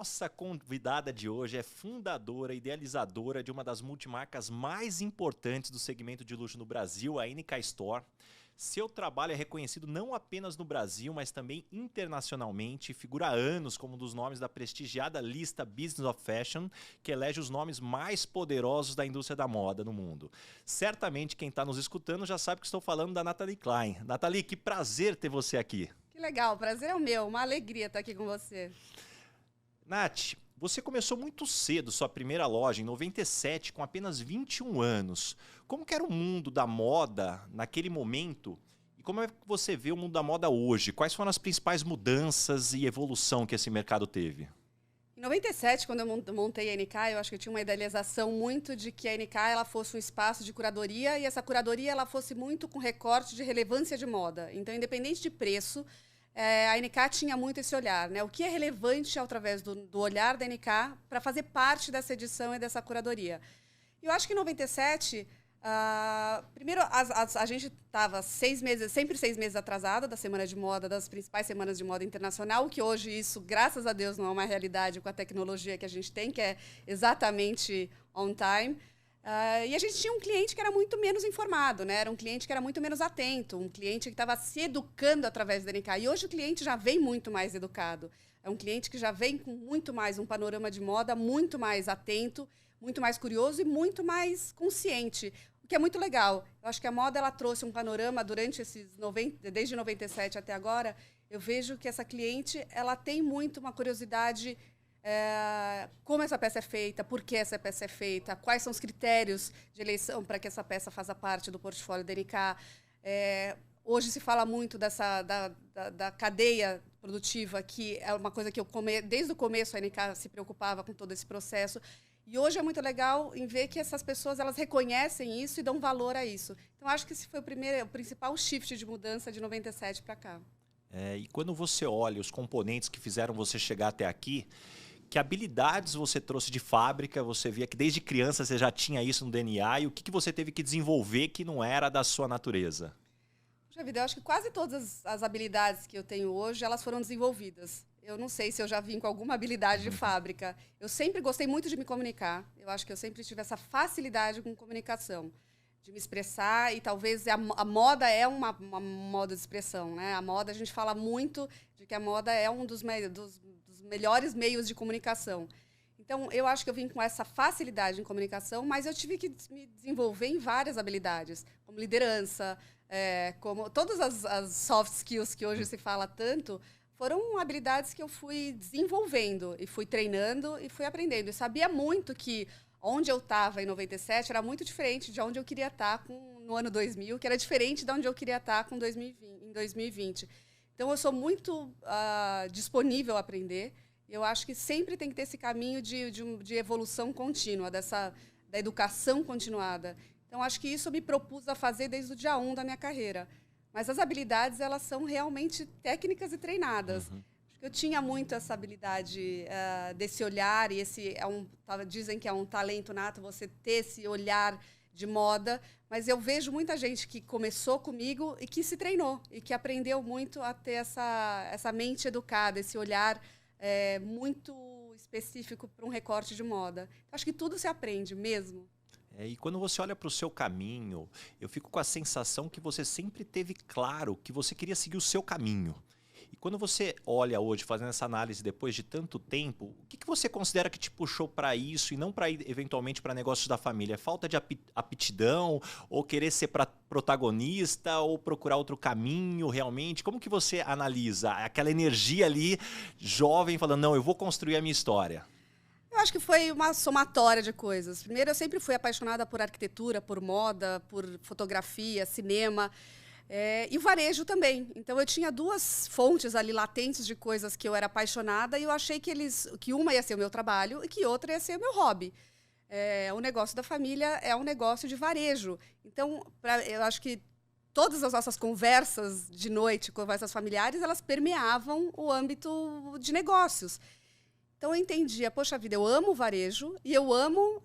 nossa convidada de hoje é fundadora e idealizadora de uma das multimarcas mais importantes do segmento de luxo no Brasil, a NK Store. Seu trabalho é reconhecido não apenas no Brasil, mas também internacionalmente. Figura há anos como um dos nomes da prestigiada lista Business of Fashion, que elege os nomes mais poderosos da indústria da moda no mundo. Certamente quem está nos escutando já sabe que estou falando da Nathalie Klein. Nathalie, que prazer ter você aqui. Que legal, o prazer é o meu, uma alegria estar aqui com você. Nath, você começou muito cedo sua primeira loja, em 97, com apenas 21 anos. Como que era o mundo da moda naquele momento? E como é que você vê o mundo da moda hoje? Quais foram as principais mudanças e evolução que esse mercado teve? Em 97, quando eu montei a NK, eu acho que eu tinha uma idealização muito de que a NK ela fosse um espaço de curadoria e essa curadoria ela fosse muito com recorte de relevância de moda. Então, independente de preço, a NK tinha muito esse olhar, né? O que é relevante através do olhar da NK para fazer parte dessa edição e dessa curadoria. E eu acho que em 97, primeiro, a gente estava sempre 6 meses atrasada da semana de moda, das principais semanas de moda internacional, que hoje isso, graças a Deus, não é uma realidade com a tecnologia que a gente tem, que é exatamente on time. E a gente tinha um cliente que era muito menos informado, né? Era um cliente que era muito menos atento, um cliente que estava se educando através da NK. E hoje o cliente já vem muito mais educado. É um cliente que já vem com muito mais um panorama de moda, muito mais atento, muito mais curioso e muito mais consciente, o que é muito legal. Eu acho que a moda ela trouxe um panorama durante desde 97 até agora. Eu vejo que essa cliente ela tem muito uma curiosidade. Como essa peça é feita, por que essa peça é feita, quais são os critérios de eleição para que essa peça faça parte do portfólio da NK. Hoje se fala muito da cadeia produtiva, que é uma coisa que desde o começo a NK se preocupava com todo esse processo. E hoje é muito legal em ver que essas pessoas elas reconhecem isso e dão valor a isso. Então, acho que esse foi o principal shift de mudança de 97 para cá. E quando você olha os componentes que fizeram você chegar até aqui, que habilidades você trouxe de fábrica? Você via que desde criança você já tinha isso no DNA, e o que você teve que desenvolver que não era da sua natureza? Puxa vida, eu acho que quase todas as habilidades que eu tenho hoje, elas foram desenvolvidas. Eu não sei se eu já vim com alguma habilidade de fábrica. Eu sempre gostei muito de me comunicar. Eu acho que eu sempre tive essa facilidade com comunicação, de me expressar, e talvez a moda é uma moda de expressão, né? A moda, a gente fala muito de que a moda é um dos melhores meios de comunicação. Então, eu acho que eu vim com essa facilidade em comunicação, mas eu tive que me desenvolver em várias habilidades, como liderança, como todas as soft skills que hoje se fala tanto, foram habilidades que eu fui desenvolvendo e fui treinando e fui aprendendo. Eu sabia muito que onde eu estava em 97 era muito diferente de onde eu queria estar no ano 2000, que era diferente de onde eu queria estar em 2020. Então, eu sou muito disponível a aprender. Eu acho que sempre tem que ter esse caminho de evolução contínua, da educação continuada. Então, acho que isso eu me propus a fazer desde o dia 1 da minha carreira. Mas as habilidades, elas são realmente técnicas e treinadas. Uhum. Acho que eu tinha muito essa habilidade desse olhar, e dizem que é um talento nato você ter esse olhar de moda, mas eu vejo muita gente que começou comigo e que se treinou, e que aprendeu muito a ter essa mente educada, esse olhar muito específico para um recorte de moda. Acho que tudo se aprende mesmo. E quando você olha para o seu caminho, eu fico com a sensação que você sempre teve claro que você queria seguir o seu caminho. E quando você olha hoje, fazendo essa análise depois de tanto tempo, o que você considera que te puxou para isso e não para ir eventualmente para negócios da família? É falta de aptidão, ou querer ser protagonista, ou procurar outro caminho realmente? Como que você analisa aquela energia ali, jovem, falando, não, eu vou construir a minha história? Eu acho que foi uma somatória de coisas. Primeiro, eu sempre fui apaixonada por arquitetura, por moda, por fotografia, cinema. E varejo também. Então, eu tinha duas fontes ali latentes de coisas que eu era apaixonada, e eu achei que uma ia ser o meu trabalho e que outra ia ser o meu hobby. O negócio da família é um negócio de varejo. Então, eu acho que todas as nossas conversas de noite, conversas familiares, elas permeavam o âmbito de negócios. Então, eu entendia, poxa vida, eu amo o varejo e eu amo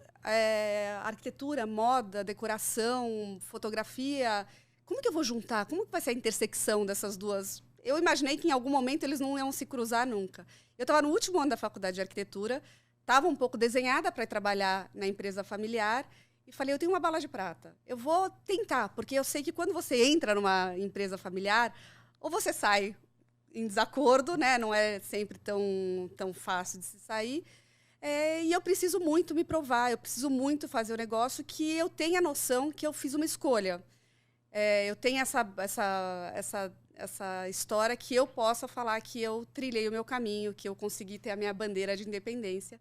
arquitetura, moda, decoração, fotografia. Como que eu vou juntar? Como que vai ser a intersecção dessas duas? eu imaginei que em algum momento eles não iam se cruzar nunca. Eu estava no último ano da faculdade de arquitetura, estava um pouco desenhada para trabalhar na empresa familiar, e falei, eu tenho uma bala de prata. Eu vou tentar, porque eu sei que quando você entra numa empresa familiar, ou você sai em desacordo, né? Não é sempre tão fácil de se sair. E eu preciso muito me provar, eu preciso muito fazer o negócio que eu tenha noção que eu fiz uma escolha. Eu tenho essa história que eu possa falar que eu trilhei o meu caminho, que eu consegui ter a minha bandeira de independência.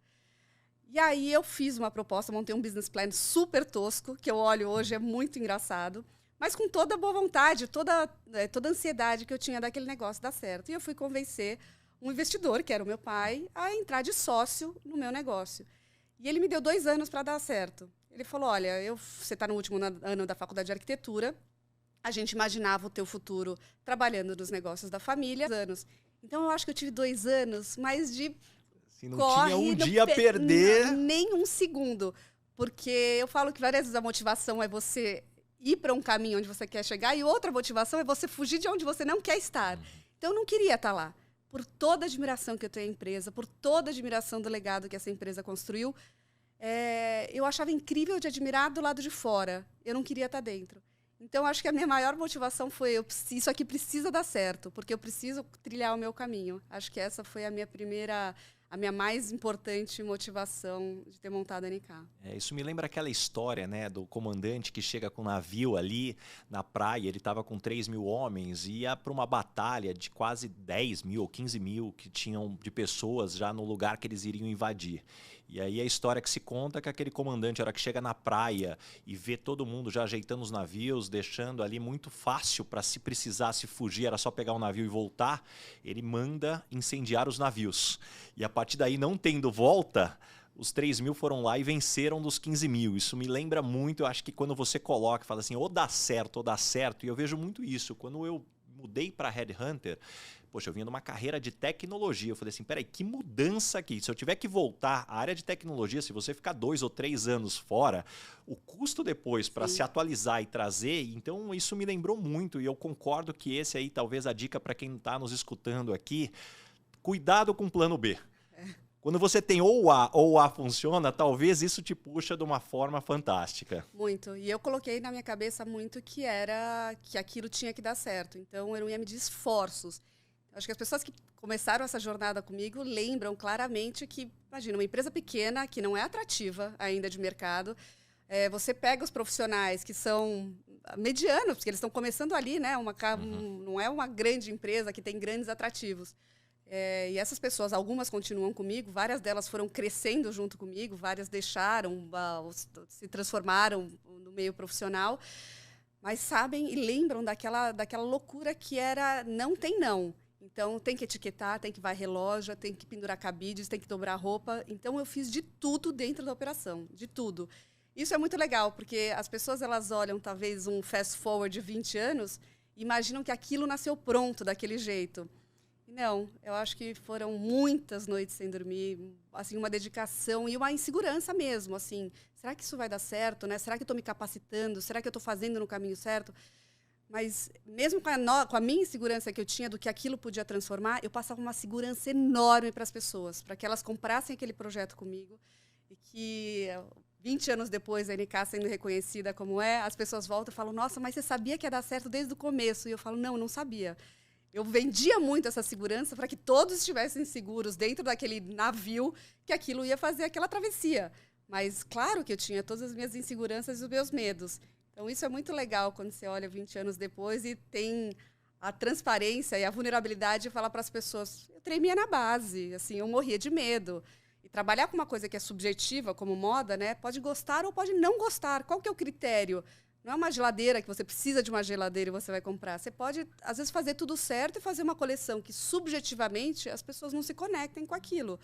E aí eu fiz uma proposta, montei um business plan super tosco, que eu olho hoje, é muito engraçado, mas com toda a boa vontade, toda a ansiedade que eu tinha daquele negócio dar certo. E eu fui convencer um investidor, que era o meu pai, a entrar de sócio no meu negócio. E ele me deu 2 anos para dar certo. Ele falou, olha, você está no último ano da faculdade de arquitetura, a gente imaginava o teu futuro trabalhando nos negócios da família. Então, eu acho que eu tive 2 anos, mas de assim, não tinha um dia a perder. Nem um segundo. Porque eu falo que várias vezes a motivação é você ir para um caminho onde você quer chegar e outra motivação é você fugir de onde você não quer estar. Então, eu não queria estar lá. Por toda a admiração que eu tenho à empresa, por toda a admiração do legado que essa empresa construiu, eu achava incrível de admirar do lado de fora. Eu não queria estar dentro. Então, acho que a minha maior motivação foi isso aqui precisa dar certo, porque eu preciso trilhar o meu caminho. Acho que essa foi a minha mais importante motivação de ter montado a NK. Isso me lembra aquela história, né, do comandante que chega com um navio ali na praia, ele estava com 3 mil homens e ia para uma batalha de quase 10 mil ou 15 mil que tinham de pessoas já no lugar que eles iriam invadir. E aí a história que se conta é que aquele comandante, a hora que chega na praia e vê todo mundo já ajeitando os navios, deixando ali muito fácil para se precisasse fugir, era só pegar o navio e voltar, ele manda incendiar os navios. E a partir daí, não tendo volta, os 3 mil foram lá e venceram dos 15 mil. Isso me lembra muito, eu acho que quando você coloca, fala assim, ou dá certo, e eu vejo muito isso. Quando eu mudei para Headhunter, poxa, eu vinha numa carreira de tecnologia. Eu falei assim, peraí, que mudança aqui. Se eu tiver que voltar à área de tecnologia, se você ficar 2 ou 3 anos fora, o custo depois para se atualizar e trazer, então isso me lembrou muito. E eu concordo que esse aí, talvez a dica para quem está nos escutando aqui, cuidado com o plano B. Quando você tem ou o A funciona, talvez isso te puxa de uma forma fantástica. Muito. E eu coloquei na minha cabeça muito que aquilo tinha que dar certo. Então, eu não ia medir esforços. Acho que as pessoas que começaram essa jornada comigo lembram claramente que, imagina, uma empresa pequena, que não é atrativa ainda de mercado, você pega os profissionais que são medianos, porque eles estão começando ali, né? Não é uma grande empresa que tem grandes atrativos. E essas pessoas, algumas continuam comigo, várias delas foram crescendo junto comigo, várias deixaram, se transformaram no meio profissional, mas sabem e lembram daquela loucura que era não tem não. Então, tem que etiquetar, tem que varrer loja, tem que pendurar cabides, tem que dobrar roupa. Então, eu fiz de tudo dentro da operação, de tudo. Isso é muito legal, porque as pessoas elas olham, talvez, um fast forward de 20 anos e imaginam que aquilo nasceu pronto daquele jeito. Não, eu acho que foram muitas noites sem dormir, assim, uma dedicação e uma insegurança mesmo, assim, será que isso vai dar certo, né? Será que eu estou me capacitando? Será que eu estou fazendo no caminho certo? Mas mesmo com a minha insegurança que eu tinha do que aquilo podia transformar, eu passava uma segurança enorme para as pessoas, para que elas comprassem aquele projeto comigo e que 20 anos depois, a NK sendo reconhecida como as pessoas voltam e falam, nossa, mas você sabia que ia dar certo desde o começo? E eu falo, não sabia. Eu vendia muito essa segurança para que todos estivessem seguros dentro daquele navio que aquilo ia fazer aquela travessia. Mas claro que eu tinha todas as minhas inseguranças e os meus medos. Então isso é muito legal quando você olha 20 anos depois e tem a transparência e a vulnerabilidade de falar para as pessoas, eu tremia na base, assim, eu morria de medo. E trabalhar com uma coisa que é subjetiva, como moda, né, pode gostar ou pode não gostar. Qual que é o critério? Não é uma geladeira que você precisa de uma geladeira e você vai comprar. Você pode, às vezes, fazer tudo certo e fazer uma coleção que, subjetivamente, as pessoas não se conectem com aquilo.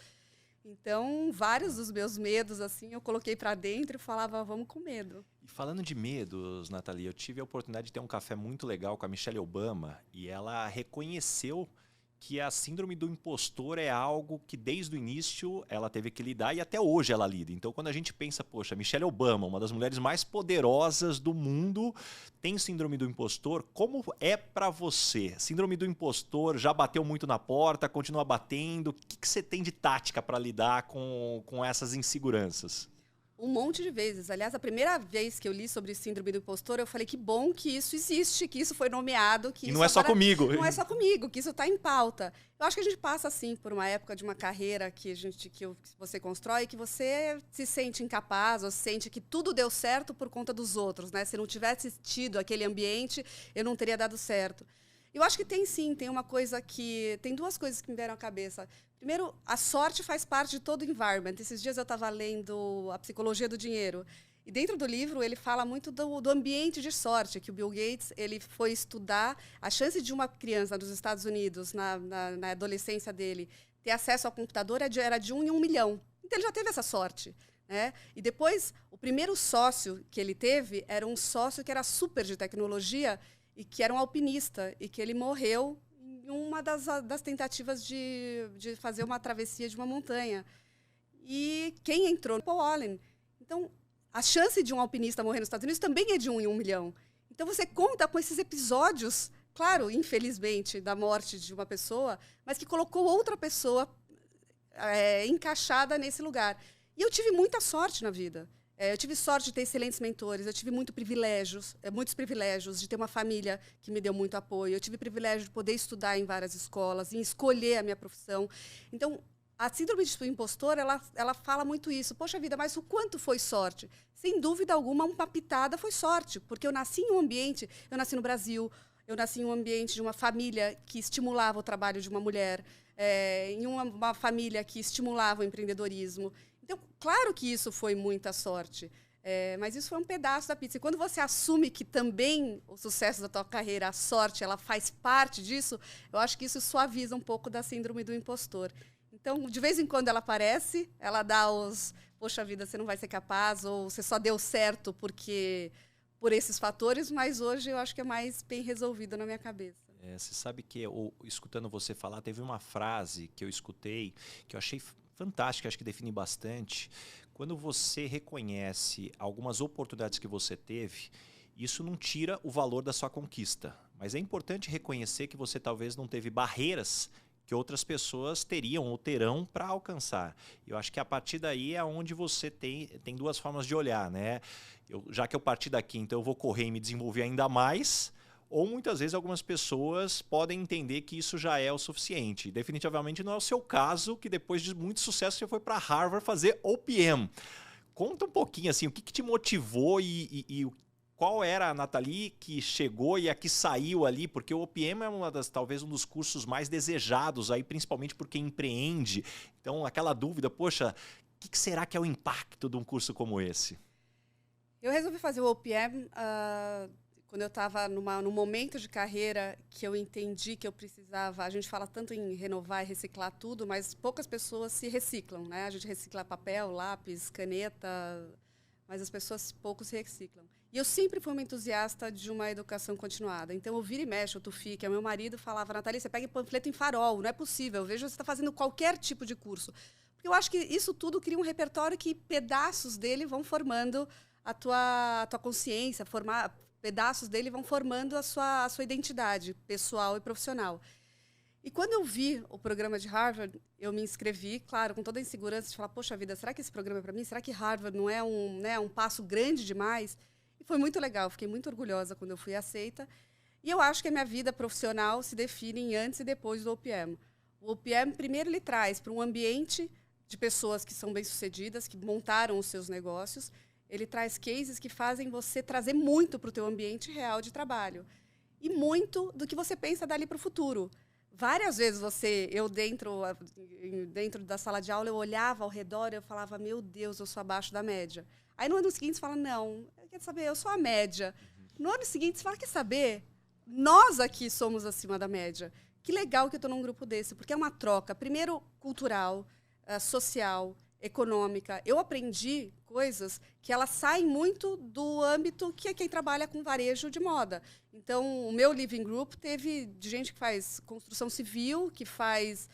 Então, vários dos meus medos, assim, eu coloquei para dentro e falava, vamos com medo. E falando de medos, Nathalie, eu tive a oportunidade de ter um café muito legal com a Michelle Obama e ela reconheceu que a síndrome do impostor é algo que desde o início ela teve que lidar e até hoje ela lida. Então quando a gente pensa, poxa, Michelle Obama, uma das mulheres mais poderosas do mundo, tem síndrome do impostor, como é pra você? Síndrome do impostor já bateu muito na porta, continua batendo? O que você tem de tática para lidar com essas inseguranças? Um monte de vezes. Aliás, a primeira vez que eu li sobre síndrome do impostor, eu falei que bom que isso existe, que isso foi nomeado. Que e isso não é só comigo. Não é só comigo, que isso está em pauta. Eu acho que a gente passa, assim, por uma época de uma carreira que você constrói, que você se sente incapaz, ou se sente que tudo deu certo por conta dos outros, né? Se não tivesse tido aquele ambiente, eu não teria dado certo. Eu acho que tem sim, tem duas coisas que me deram à cabeça. Primeiro, a sorte faz parte de todo o environment. Esses dias eu estava lendo A Psicologia do Dinheiro. E dentro do livro ele fala muito do ambiente de sorte, que o Bill Gates ele foi estudar a chance de uma criança dos Estados Unidos, na adolescência dele, ter acesso ao computador era de 1 em 1 milhão. Então ele já teve essa sorte. Né? E depois, o primeiro sócio que ele teve era um sócio que era super de tecnologia e que era um alpinista, e que ele morreu em uma das tentativas de fazer uma travessia de uma montanha. E quem entrou? Paul Allen. Então, a chance de um alpinista morrer nos Estados Unidos também é de 1 em 1 milhão. Então, você conta com esses episódios, claro, infelizmente, da morte de uma pessoa, mas que colocou outra pessoa encaixada nesse lugar. E eu tive muita sorte na vida. Eu tive sorte de ter excelentes mentores, eu tive muitos privilégios de ter uma família que me deu muito apoio, eu tive privilégio de poder estudar em várias escolas, em escolher a minha profissão. Então, a síndrome do impostor, ela fala muito isso. Poxa vida, mas o quanto foi sorte? Sem dúvida alguma, uma pitada foi sorte, porque eu nasci em um ambiente, eu nasci no Brasil, eu nasci em um ambiente de uma família que estimulava o trabalho de uma mulher, em uma família que estimulava o empreendedorismo. Então, claro que isso foi muita sorte, mas isso foi um pedaço da pizza. E quando você assume que também o sucesso da tua carreira, a sorte, ela faz parte disso, eu acho que isso suaviza um pouco da síndrome do impostor. Então, de vez em quando ela aparece, ela dá poxa vida, você não vai ser capaz, ou você só deu certo por esses fatores, mas hoje eu acho que é mais bem resolvido na minha cabeça. Você sabe que, escutando você falar, teve uma frase que eu escutei, que eu achei fantástica, acho que define bastante. Quando você reconhece algumas oportunidades que você teve, isso não tira o valor da sua conquista. Mas é importante reconhecer que você talvez não teve barreiras que outras pessoas teriam ou terão para alcançar. Eu acho que a partir daí é onde você tem duas formas de olhar, né? Já que eu parti daqui, então eu vou correr e me desenvolver ainda mais. Ou muitas vezes algumas pessoas podem entender que isso já é o suficiente. Definitivamente não é o seu caso, que depois de muito sucesso você foi para Harvard fazer OPM. Conta um pouquinho assim, o que te motivou e qual era a Nathalie que chegou e a que saiu ali, porque o OPM é talvez um dos cursos mais desejados, aí, principalmente por quem empreende. Então, aquela dúvida, poxa, o que será que é o impacto de um curso como esse? Eu resolvi fazer o OPM quando eu estava num momento de carreira que eu entendi que eu precisava. A gente fala tanto em renovar e reciclar tudo, mas poucas pessoas se reciclam, né? A gente recicla papel, lápis, caneta, mas as pessoas pouco se reciclam. E eu sempre fui uma entusiasta de uma educação continuada. Então, eu vira e mexe, o Tufi, que é meu marido, falava, Nathalie, você pega panfleto em farol, não é possível. Eu vejo que você está fazendo qualquer tipo de curso. Porque eu acho que isso tudo cria um repertório que pedaços dele vão formando a tua consciência, pedaços dele vão formando a sua identidade pessoal e profissional. E quando eu vi o programa de Harvard, eu me inscrevi, claro, com toda a insegurança de falar, poxa vida, será que esse programa é para mim? Será que Harvard não é um passo grande demais? E foi muito legal, fiquei muito orgulhosa quando eu fui aceita. E eu acho que a minha vida profissional se define antes e depois do OPM. O OPM, primeiro, ele traz para um ambiente de pessoas que são bem-sucedidas, que montaram os seus negócios. Ele traz cases que fazem você trazer muito para o teu ambiente real de trabalho. E muito do que você pensa dali para o futuro. Várias vezes eu dentro da sala de aula, eu olhava ao redor e eu falava, meu Deus, eu sou abaixo da média. Aí no ano seguinte você fala, não, quer saber, eu sou a média. No ano seguinte você fala, quer saber, nós aqui somos acima da média. Que legal que eu estou num grupo desse, porque é uma troca, primeiro, cultural, social, econômica. Eu aprendi coisas que elas saem muito do âmbito que é quem trabalha com varejo de moda. Então, o meu living group teve de gente que faz construção civil, que faz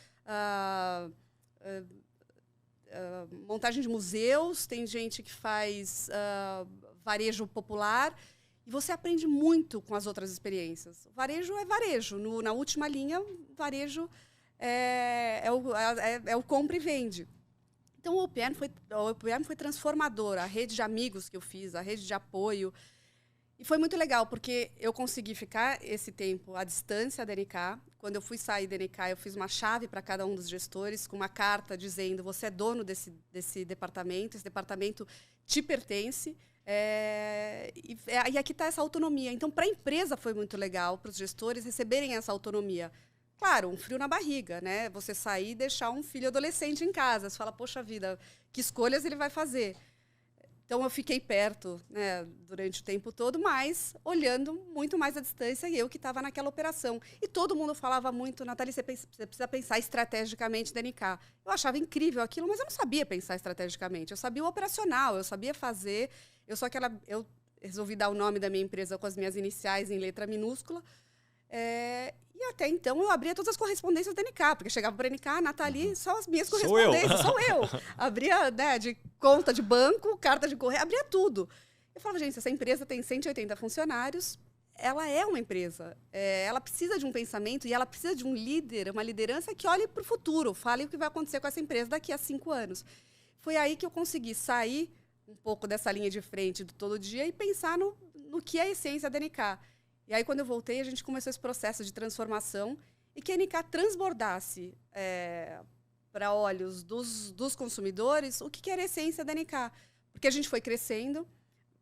montagem de museus, tem gente que faz varejo popular. E você aprende muito com as outras experiências. O varejo é varejo. Na última linha, o varejo é o compra e vende. Então, o OPM foi transformador. A rede de amigos que eu fiz, a rede de apoio. E foi muito legal, porque eu consegui ficar esse tempo à distância da NK. Quando eu fui sair da NK, eu fiz uma chave para cada um dos gestores, com uma carta dizendo: você é dono desse departamento, esse departamento te pertence. E aqui está essa autonomia. Então, para a empresa foi muito legal, para os gestores receberem essa autonomia. Claro, um frio na barriga, né? Você sair e deixar um filho adolescente em casa. Você fala, poxa vida, que escolhas ele vai fazer? Então, eu fiquei perto, né, durante o tempo todo, mas olhando muito mais à distância, e eu que estava naquela operação. E todo mundo falava muito: Nathalie, você precisa pensar estrategicamente da NK. Eu achava incrível aquilo, mas eu não sabia pensar estrategicamente. Eu sabia o operacional, eu sabia fazer. Eu resolvi dar o nome da minha empresa com as minhas iniciais em letra minúscula. E até então eu abria todas as correspondências da NK, porque chegava para a NK, Nathalie, só as minhas correspondências, sou eu. Abria, né, de conta de banco, carta de correio, abria tudo. Eu falava, gente, essa empresa tem 180 funcionários, ela é uma empresa, ela precisa de um pensamento e ela precisa de um líder, uma liderança que olhe para o futuro, fale o que vai acontecer com essa empresa daqui a 5 anos. Foi aí que eu consegui sair um pouco dessa linha de frente do todo dia e pensar no que é a essência da NK. E aí, quando eu voltei, a gente começou esse processo de transformação e que a NK transbordasse para olhos dos consumidores o que era a essência da NK. Porque a gente foi crescendo,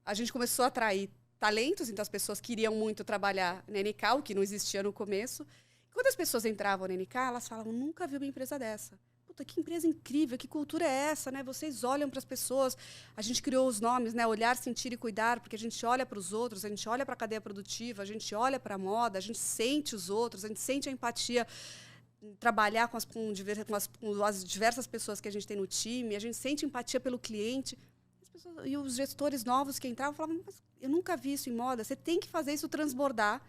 a gente começou a atrair talentos, então as pessoas queriam muito trabalhar na NK, o que não existia no começo. E quando as pessoas entravam na NK, elas falavam: nunca vi uma empresa dessa. Puta, que empresa incrível, que cultura é essa, né? Vocês olham para as pessoas. A gente criou os nomes, né? Olhar, sentir e cuidar, porque a gente olha para os outros, a gente olha para a cadeia produtiva, a gente olha para a moda, a gente sente os outros, a gente sente a empatia, trabalhar com as diversas pessoas que a gente tem no time, a gente sente empatia pelo cliente. E os gestores novos que entravam falavam: mas eu nunca vi isso em moda, você tem que fazer isso transbordar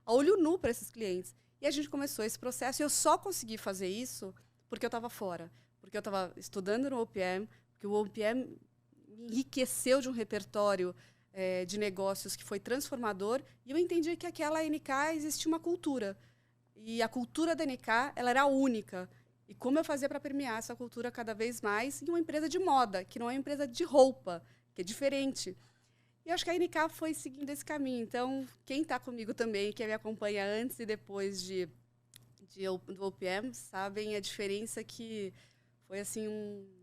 a olho nu para esses clientes. E a gente começou esse processo, e eu só consegui fazer isso porque eu estava fora, porque eu estava estudando no OPM, porque o OPM enriqueceu de um repertório de negócios que foi transformador, e eu entendi que aquela NK existia uma cultura. E a cultura da NK ela era única. E como eu fazia para permear essa cultura cada vez mais em uma empresa de moda, que não é uma empresa de roupa, que é diferente. E eu acho que a NK foi seguindo esse caminho. Então, quem está comigo também, quem me acompanha antes e depois do OPM, sabem a diferença que foi assim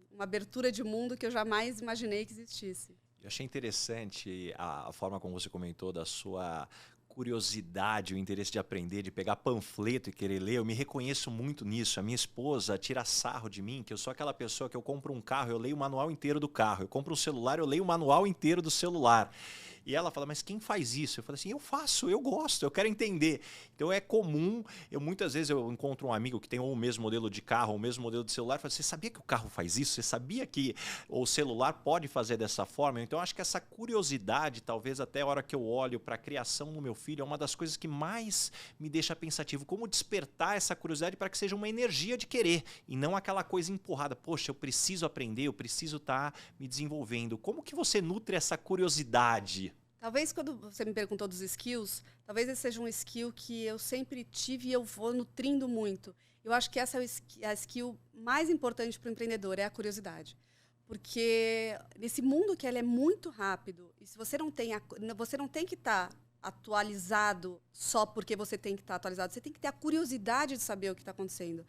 uma abertura de mundo que eu jamais imaginei que existisse. Eu achei interessante a forma como você comentou da sua curiosidade, o interesse de aprender, de pegar panfleto e querer ler. Eu me reconheço muito nisso. A minha esposa tira sarro de mim, que eu sou aquela pessoa que eu compro um carro, eu leio o manual inteiro do carro. Eu compro um celular, eu leio o manual inteiro do celular. E ela fala: mas quem faz isso? Eu falo assim: eu faço, eu gosto, eu quero entender. Então é comum, muitas vezes eu encontro um amigo que tem ou o mesmo modelo de carro, ou o mesmo modelo de celular, e falo: você sabia que o carro faz isso? Você sabia que o celular pode fazer dessa forma? Então eu acho que essa curiosidade, talvez até a hora que eu olho para a criação do meu filho, é uma das coisas que mais me deixa pensativo. Como despertar essa curiosidade para que seja uma energia de querer, e não aquela coisa empurrada: poxa, eu preciso aprender, eu preciso estar me desenvolvendo. Como que você nutre essa curiosidade? Talvez, quando você me perguntou dos skills, talvez esse seja um skill que eu sempre tive e eu vou nutrindo muito. Eu acho que essa é a skill mais importante para o empreendedor, é a curiosidade. Porque nesse mundo que ele é muito rápido, e se você não tem que estar atualizado só porque você tem que estar atualizado, você tem que ter a curiosidade de saber o que está acontecendo.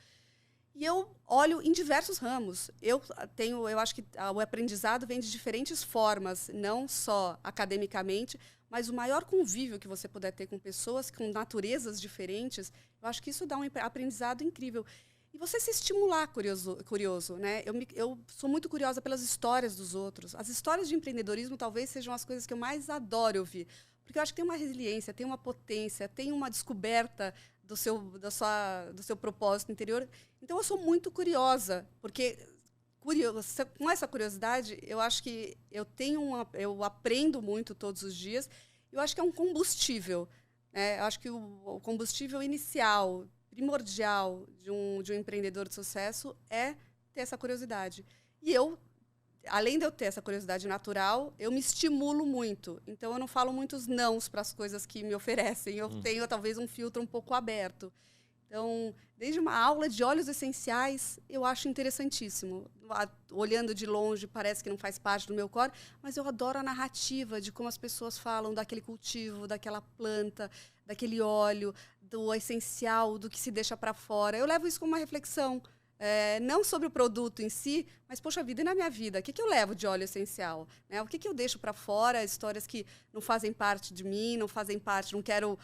E eu olho em diversos ramos. Eu acho que o aprendizado vem de diferentes formas, não só academicamente, mas o maior convívio que você puder ter com pessoas com naturezas diferentes, eu acho que isso dá um aprendizado incrível. E você se estimular curioso, né? Eu sou muito curiosa pelas histórias dos outros. As histórias de empreendedorismo talvez sejam as coisas que eu mais adoro ouvir, porque eu acho que tem uma resiliência, tem uma potência, tem uma descoberta do seu propósito interior. Então, eu sou muito curiosa, porque com essa curiosidade, eu acho que eu aprendo muito todos os dias. Eu acho que é um combustível, né? Eu acho que o combustível inicial, primordial de um empreendedor de sucesso é ter essa curiosidade. E além de eu ter essa curiosidade natural, eu me estimulo muito. Então, eu não falo muitos nãos para as coisas que me oferecem. Eu tenho, talvez, um filtro um pouco aberto. Então, desde uma aula de óleos essenciais, eu acho interessantíssimo. Olhando de longe, parece que não faz parte do meu core, mas eu adoro a narrativa de como as pessoas falam daquele cultivo, daquela planta, daquele óleo, do essencial, do que se deixa para fora. Eu levo isso como uma reflexão. Não sobre o produto em si, mas, poxa vida, e na minha vida? O que eu levo de óleo essencial? Né? O que eu deixo para fora? Histórias que não fazem parte de mim, não fazem parte, não quero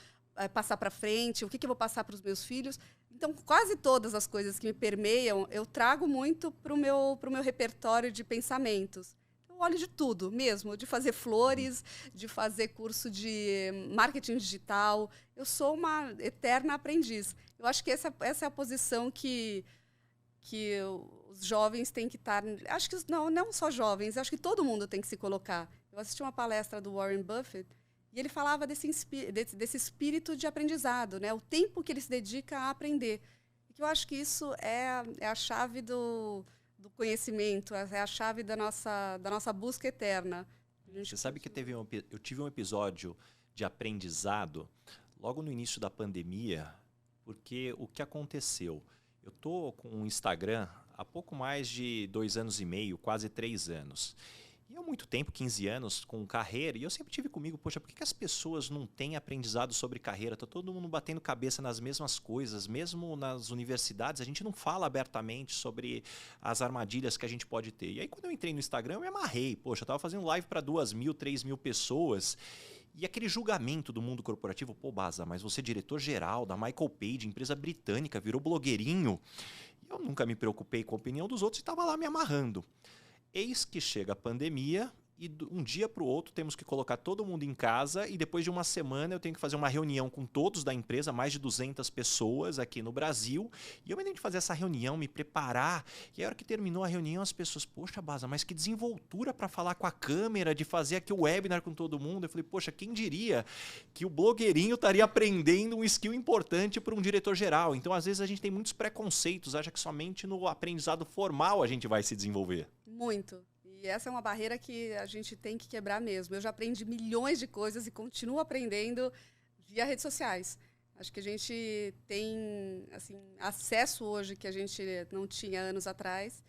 passar para frente, o que eu vou passar para os meus filhos. Então, quase todas as coisas que me permeiam, eu trago muito para o meu repertório de pensamentos. Eu olho de tudo mesmo, de fazer flores, de fazer curso de marketing digital. Eu sou uma eterna aprendiz. Eu acho que essa é a posição que os jovens têm que estar... Acho que não só jovens, acho que todo mundo tem que se colocar. Eu assisti uma palestra do Warren Buffett e ele falava desse espírito de aprendizado, né? O tempo que ele se dedica a aprender. E eu acho que isso é a chave do conhecimento, é a chave da nossa busca eterna. Você sabe que eu tive um episódio de aprendizado logo no início da pandemia, porque o que aconteceu? Eu estou com um Instagram há pouco mais de 2 anos e meio, quase 3 anos. E há muito tempo, 15 anos, com carreira, e eu sempre tive comigo, poxa, por que as pessoas não têm aprendizado sobre carreira? Está todo mundo batendo cabeça nas mesmas coisas, mesmo nas universidades, a gente não fala abertamente sobre as armadilhas que a gente pode ter. E aí, quando eu entrei no Instagram, eu me amarrei. Poxa, eu estava fazendo live para 2.000, 3.000 pessoas. E aquele julgamento do mundo corporativo, pô, Baza, mas você é diretor-geral da Michael Page, empresa britânica, virou blogueirinho. E eu nunca me preocupei com a opinião dos outros e estava lá me amarrando. Eis que chega a pandemia e um dia para o outro temos que colocar todo mundo em casa e depois de uma semana eu tenho que fazer uma reunião com todos da empresa, mais de 200 pessoas aqui no Brasil. E eu me lembro de fazer essa reunião, me preparar. E a hora que terminou a reunião as pessoas, poxa, Baza, mas que desenvoltura para falar com a câmera, de fazer aqui o webinar com todo mundo. Eu falei, poxa, quem diria que o blogueirinho estaria aprendendo um skill importante para um diretor-geral. Então às vezes a gente tem muitos preconceitos, acha que somente no aprendizado formal a gente vai se desenvolver. Muito. E essa é uma barreira que a gente tem que quebrar mesmo. Eu já aprendi milhões de coisas e continuo aprendendo via redes sociais. Acho que a gente tem acesso hoje que a gente não tinha anos atrás.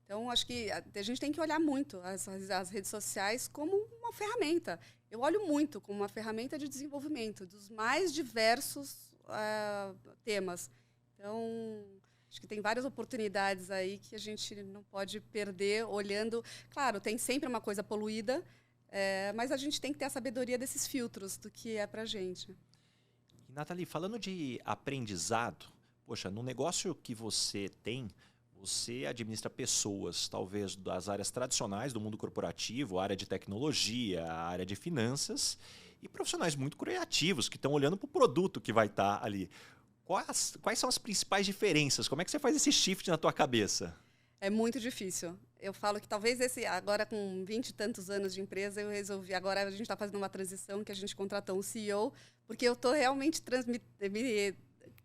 Então, acho que a gente tem que olhar muito as redes sociais como uma ferramenta. Eu olho muito como uma ferramenta de desenvolvimento dos mais diversos temas. Então, acho que tem várias oportunidades aí que a gente não pode perder olhando. Claro, tem sempre uma coisa poluída, mas a gente tem que ter a sabedoria desses filtros do que é para a gente. E, Nathalie, falando de aprendizado, poxa, no negócio que você tem, você administra pessoas, talvez das áreas tradicionais do mundo corporativo, a área de tecnologia, a área de finanças, e profissionais muito criativos que estão olhando para o produto que vai estar ali. Quais são as principais diferenças? Como é que você faz esse shift na tua cabeça? É muito difícil. Eu falo que talvez agora com 20 e tantos anos de empresa, eu resolvi, agora a gente está fazendo uma transição que a gente contratou um CEO, porque eu estou realmente me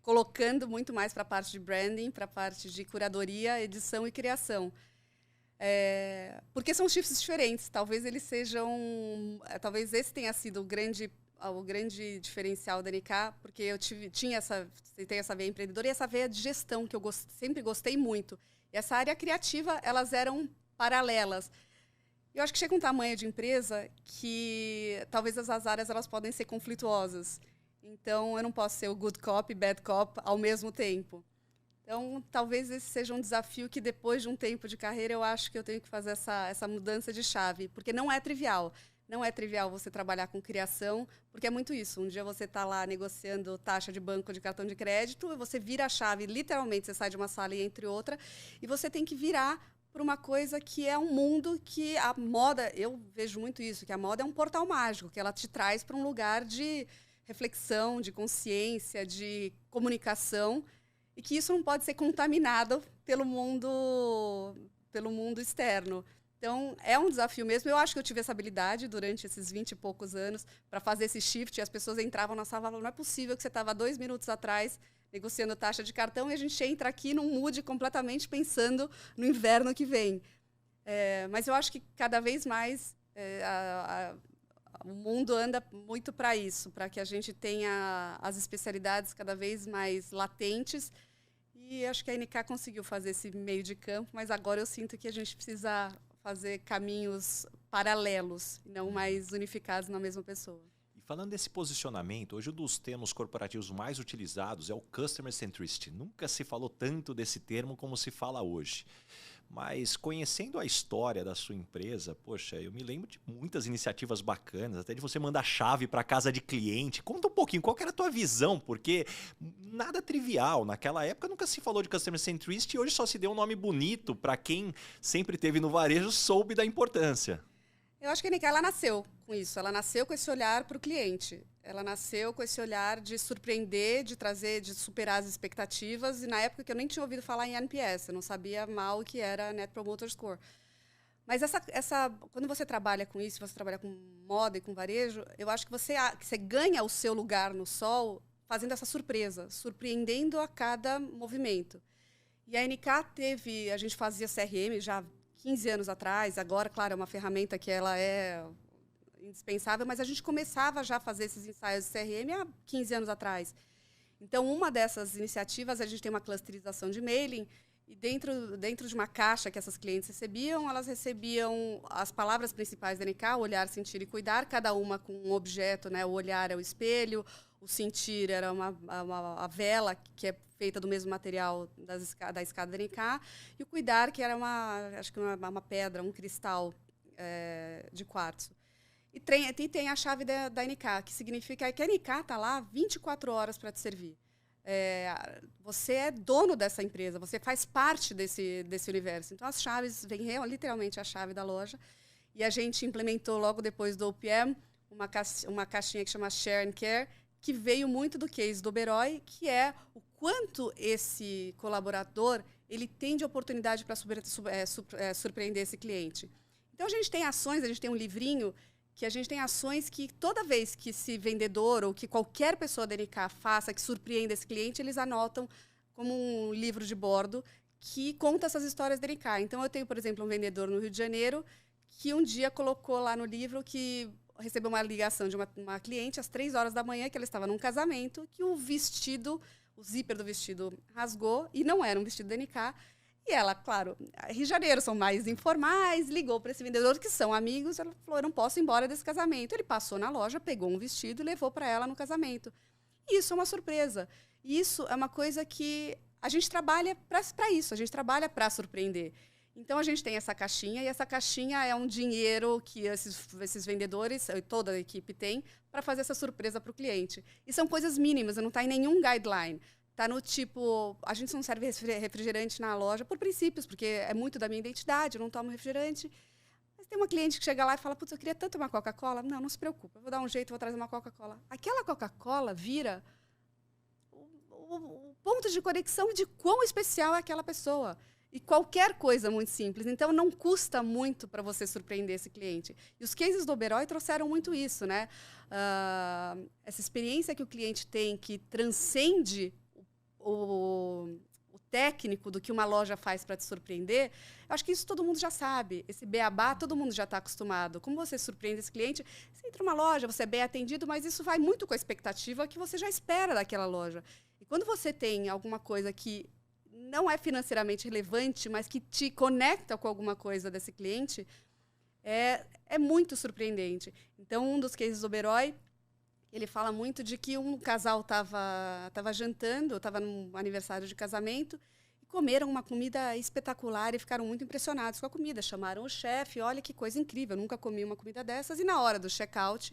colocando muito mais para a parte de branding, para a parte de curadoria, edição e criação. Porque são shifts diferentes. Talvez eles sejam... Talvez esse tenha sido o grande diferencial da NK, porque eu tenho essa veia empreendedora e essa veia de gestão, que eu sempre gostei muito. E essa área criativa, elas eram paralelas. Eu acho que chega um tamanho de empresa que talvez as áreas elas podem ser conflituosas. Então, eu não posso ser o good cop e bad cop ao mesmo tempo. Então, talvez esse seja um desafio que depois de um tempo de carreira, eu acho que eu tenho que fazer essa mudança de chave, porque não é trivial. Não é trivial você trabalhar com criação, porque é muito isso. Um dia você está lá negociando taxa de banco de cartão de crédito, você vira a chave, literalmente, você sai de uma sala e entre outra, e você tem que virar para uma coisa que é um mundo que a moda, eu vejo muito isso, que a moda é um portal mágico, que ela te traz para um lugar de reflexão, de consciência, de comunicação, e que isso não pode ser contaminado pelo mundo pelo mundo externo. Então, é um desafio mesmo. Eu acho que eu tive essa habilidade durante esses 20 e poucos anos para fazer esse shift. E as pessoas entravam na sala e falavam, não é possível que você estava 2 minutos atrás negociando taxa de cartão e a gente entra aqui num mood completamente pensando no inverno que vem. Mas eu acho que cada vez mais o mundo anda muito para isso, para que a gente tenha as especialidades cada vez mais latentes. E acho que a NK conseguiu fazer esse meio de campo, mas agora eu sinto que a gente precisa fazer caminhos paralelos, e não mais unificados na mesma pessoa. E falando desse posicionamento, hoje um dos termos corporativos mais utilizados é o Customer Centricity. Nunca se falou tanto desse termo como se fala hoje. Mas conhecendo a história da sua empresa, poxa, eu me lembro de muitas iniciativas bacanas, até de você mandar chave para casa de cliente. Conta um pouquinho, qual que era a tua visão? Porque nada trivial. Naquela época nunca se falou de Customer Centricity e hoje só se deu um nome bonito para quem sempre teve no varejo, soube da importância. Eu acho que a NK ela nasceu com isso. Ela nasceu com esse olhar para o cliente. Ela nasceu com esse olhar de surpreender, de trazer, de superar as expectativas. E na época que eu nem tinha ouvido falar em NPS, eu não sabia mal o que era Net Promoter Score. Mas quando você trabalha com isso, você trabalha com moda e com varejo, eu acho que você ganha o seu lugar no sol fazendo essa surpresa, surpreendendo a cada movimento. E a NK a gente fazia CRM já 15 anos atrás, agora, claro, é uma ferramenta que ela é indispensável, mas a gente começava já a fazer esses ensaios de CRM há 15 anos atrás. Então, uma dessas iniciativas, a gente tem uma clusterização de mailing, e dentro de uma caixa que essas clientes recebiam, elas recebiam as palavras principais da NK, olhar, sentir e cuidar, cada uma com um objeto, né? O olhar é o espelho, o sentir era a vela, que é feita do mesmo material da escada da NK, e o cuidar, que era uma pedra, um cristal de quartzo. E tem a chave da NK, que significa que a NK está lá 24 horas para te servir. Você é dono dessa empresa, você faz parte desse universo. Então, as chaves, vem literalmente a chave da loja. E a gente implementou, logo depois do OPM, uma caixinha que chama Share and Care, que veio muito do case do Oberoi, que é o quanto esse colaborador ele tem de oportunidade para surpreender esse cliente. Então, a gente tem ações, a gente tem um livrinho que a gente tem ações que toda vez que esse vendedor ou que qualquer pessoa da NK faça, que surpreenda esse cliente, eles anotam como um livro de bordo que conta essas histórias da NK. Então, eu tenho, por exemplo, um vendedor no Rio de Janeiro que um dia colocou lá no livro que recebeu uma ligação de uma cliente às 3 horas da manhã, que ela estava num casamento, que o zíper do vestido rasgou, e não era um vestido da NK. E ela, claro, Rio de Janeiro são mais informais, ligou para esse vendedor, que são amigos, ela falou, eu não posso ir embora desse casamento. Ele passou na loja, pegou um vestido e levou para ela no casamento. E isso é uma surpresa. E isso é uma coisa que a gente trabalha para isso, a gente trabalha para surpreender. Então, a gente tem essa caixinha, e essa caixinha é um dinheiro que esses vendedores, toda a equipe tem, para fazer essa surpresa para o cliente. E são coisas mínimas, não está em nenhum guideline. Está no tipo, a gente não serve refrigerante na loja por princípios, porque é muito da minha identidade, eu não tomo refrigerante. Mas tem uma cliente que chega lá e fala, putz, eu queria tanto uma Coca-Cola. Não se preocupe, eu vou dar um jeito, vou trazer uma Coca-Cola. Aquela Coca-Cola vira o ponto de conexão de quão especial é aquela pessoa. E qualquer coisa muito simples. Então, não custa muito para você surpreender esse cliente. E os cases do Oberoi trouxeram muito isso, né? Essa experiência que o cliente tem, que transcende o técnico do que uma loja faz para te surpreender, eu acho que isso todo mundo já sabe. Esse beabá, todo mundo já está acostumado. Como você surpreende esse cliente? Você entra numa loja, você é bem atendido, mas isso vai muito com a expectativa que você já espera daquela loja. E quando você tem alguma coisa que não é financeiramente relevante, mas que te conecta com alguma coisa desse cliente, é muito surpreendente. Então, um dos cases do Oberoi, ele fala muito de que um casal estava jantando, estava num aniversário de casamento, e comeram uma comida espetacular e ficaram muito impressionados com a comida. Chamaram o chefe, olha que coisa incrível, eu nunca comi uma comida dessas. E na hora do check-out,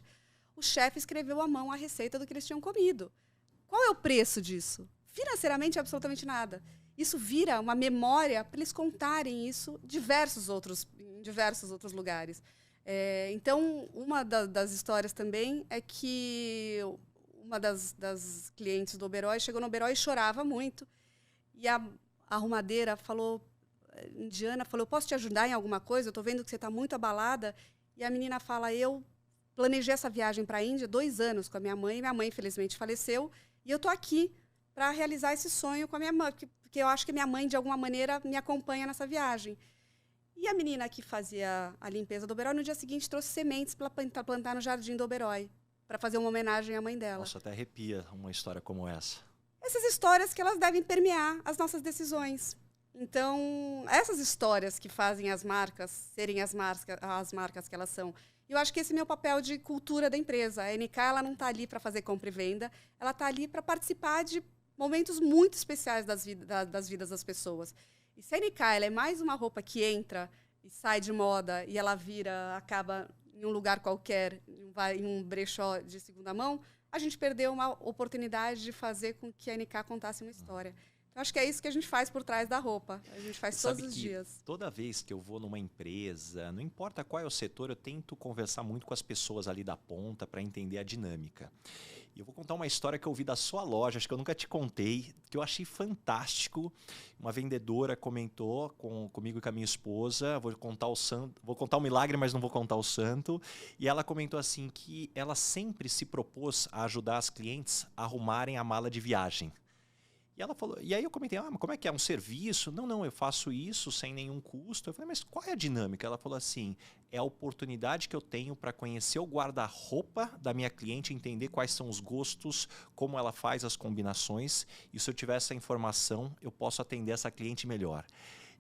o chefe escreveu à mão a receita do que eles tinham comido. Qual é o preço disso? Financeiramente, absolutamente nada. Isso vira uma memória para eles contarem isso em diversos outros lugares. Então, uma das histórias também é que uma das clientes do Oberoi chegou no Oberoi e chorava muito. E a arrumadeira falou, indiana, falou, eu posso te ajudar em alguma coisa? Eu estou vendo que você está muito abalada. E a menina fala, eu planejei essa viagem para a Índia 2 anos com a minha mãe infelizmente faleceu, e eu estou aqui para realizar esse sonho com a minha mãe, porque eu acho que minha mãe, de alguma maneira, me acompanha nessa viagem. E a menina que fazia a limpeza do Oberoi, no dia seguinte, trouxe sementes para plantar no jardim do Oberoi, para fazer uma homenagem à mãe dela. Nossa, até arrepia uma história como essa. Essas histórias que elas devem permear as nossas decisões. Então, essas histórias que fazem as marcas serem as marcas que elas são. E eu acho que esse é o meu papel de cultura da empresa. A NK ela não está ali para fazer compra e venda, ela está ali para participar de momentos muito especiais das vidas das pessoas. E se a NK ela é mais uma roupa que entra e sai de moda e ela acaba em um lugar qualquer, em um brechó de segunda mão, a gente perdeu uma oportunidade de fazer com que a NK contasse uma história. Então, acho que é isso que a gente faz por trás da roupa. A gente faz todos os dias. Toda vez que eu vou numa empresa, não importa qual é o setor, eu tento conversar muito com as pessoas ali da ponta para entender a dinâmica. E eu vou contar uma história que eu ouvi da sua loja, acho que eu nunca te contei, que eu achei fantástico. Uma vendedora comentou comigo e com a minha esposa, vou contar o milagre, mas não vou contar o santo. E ela comentou assim que ela sempre se propôs a ajudar as clientes a arrumarem a mala de viagem. E ela falou, e aí eu comentei, mas como é que é? Um serviço? Não, eu faço isso sem nenhum custo. Eu falei, mas qual é a dinâmica? Ela falou assim, é a oportunidade que eu tenho para conhecer o guarda-roupa da minha cliente, entender quais são os gostos, como ela faz as combinações, e se eu tiver essa informação, eu posso atender essa cliente melhor.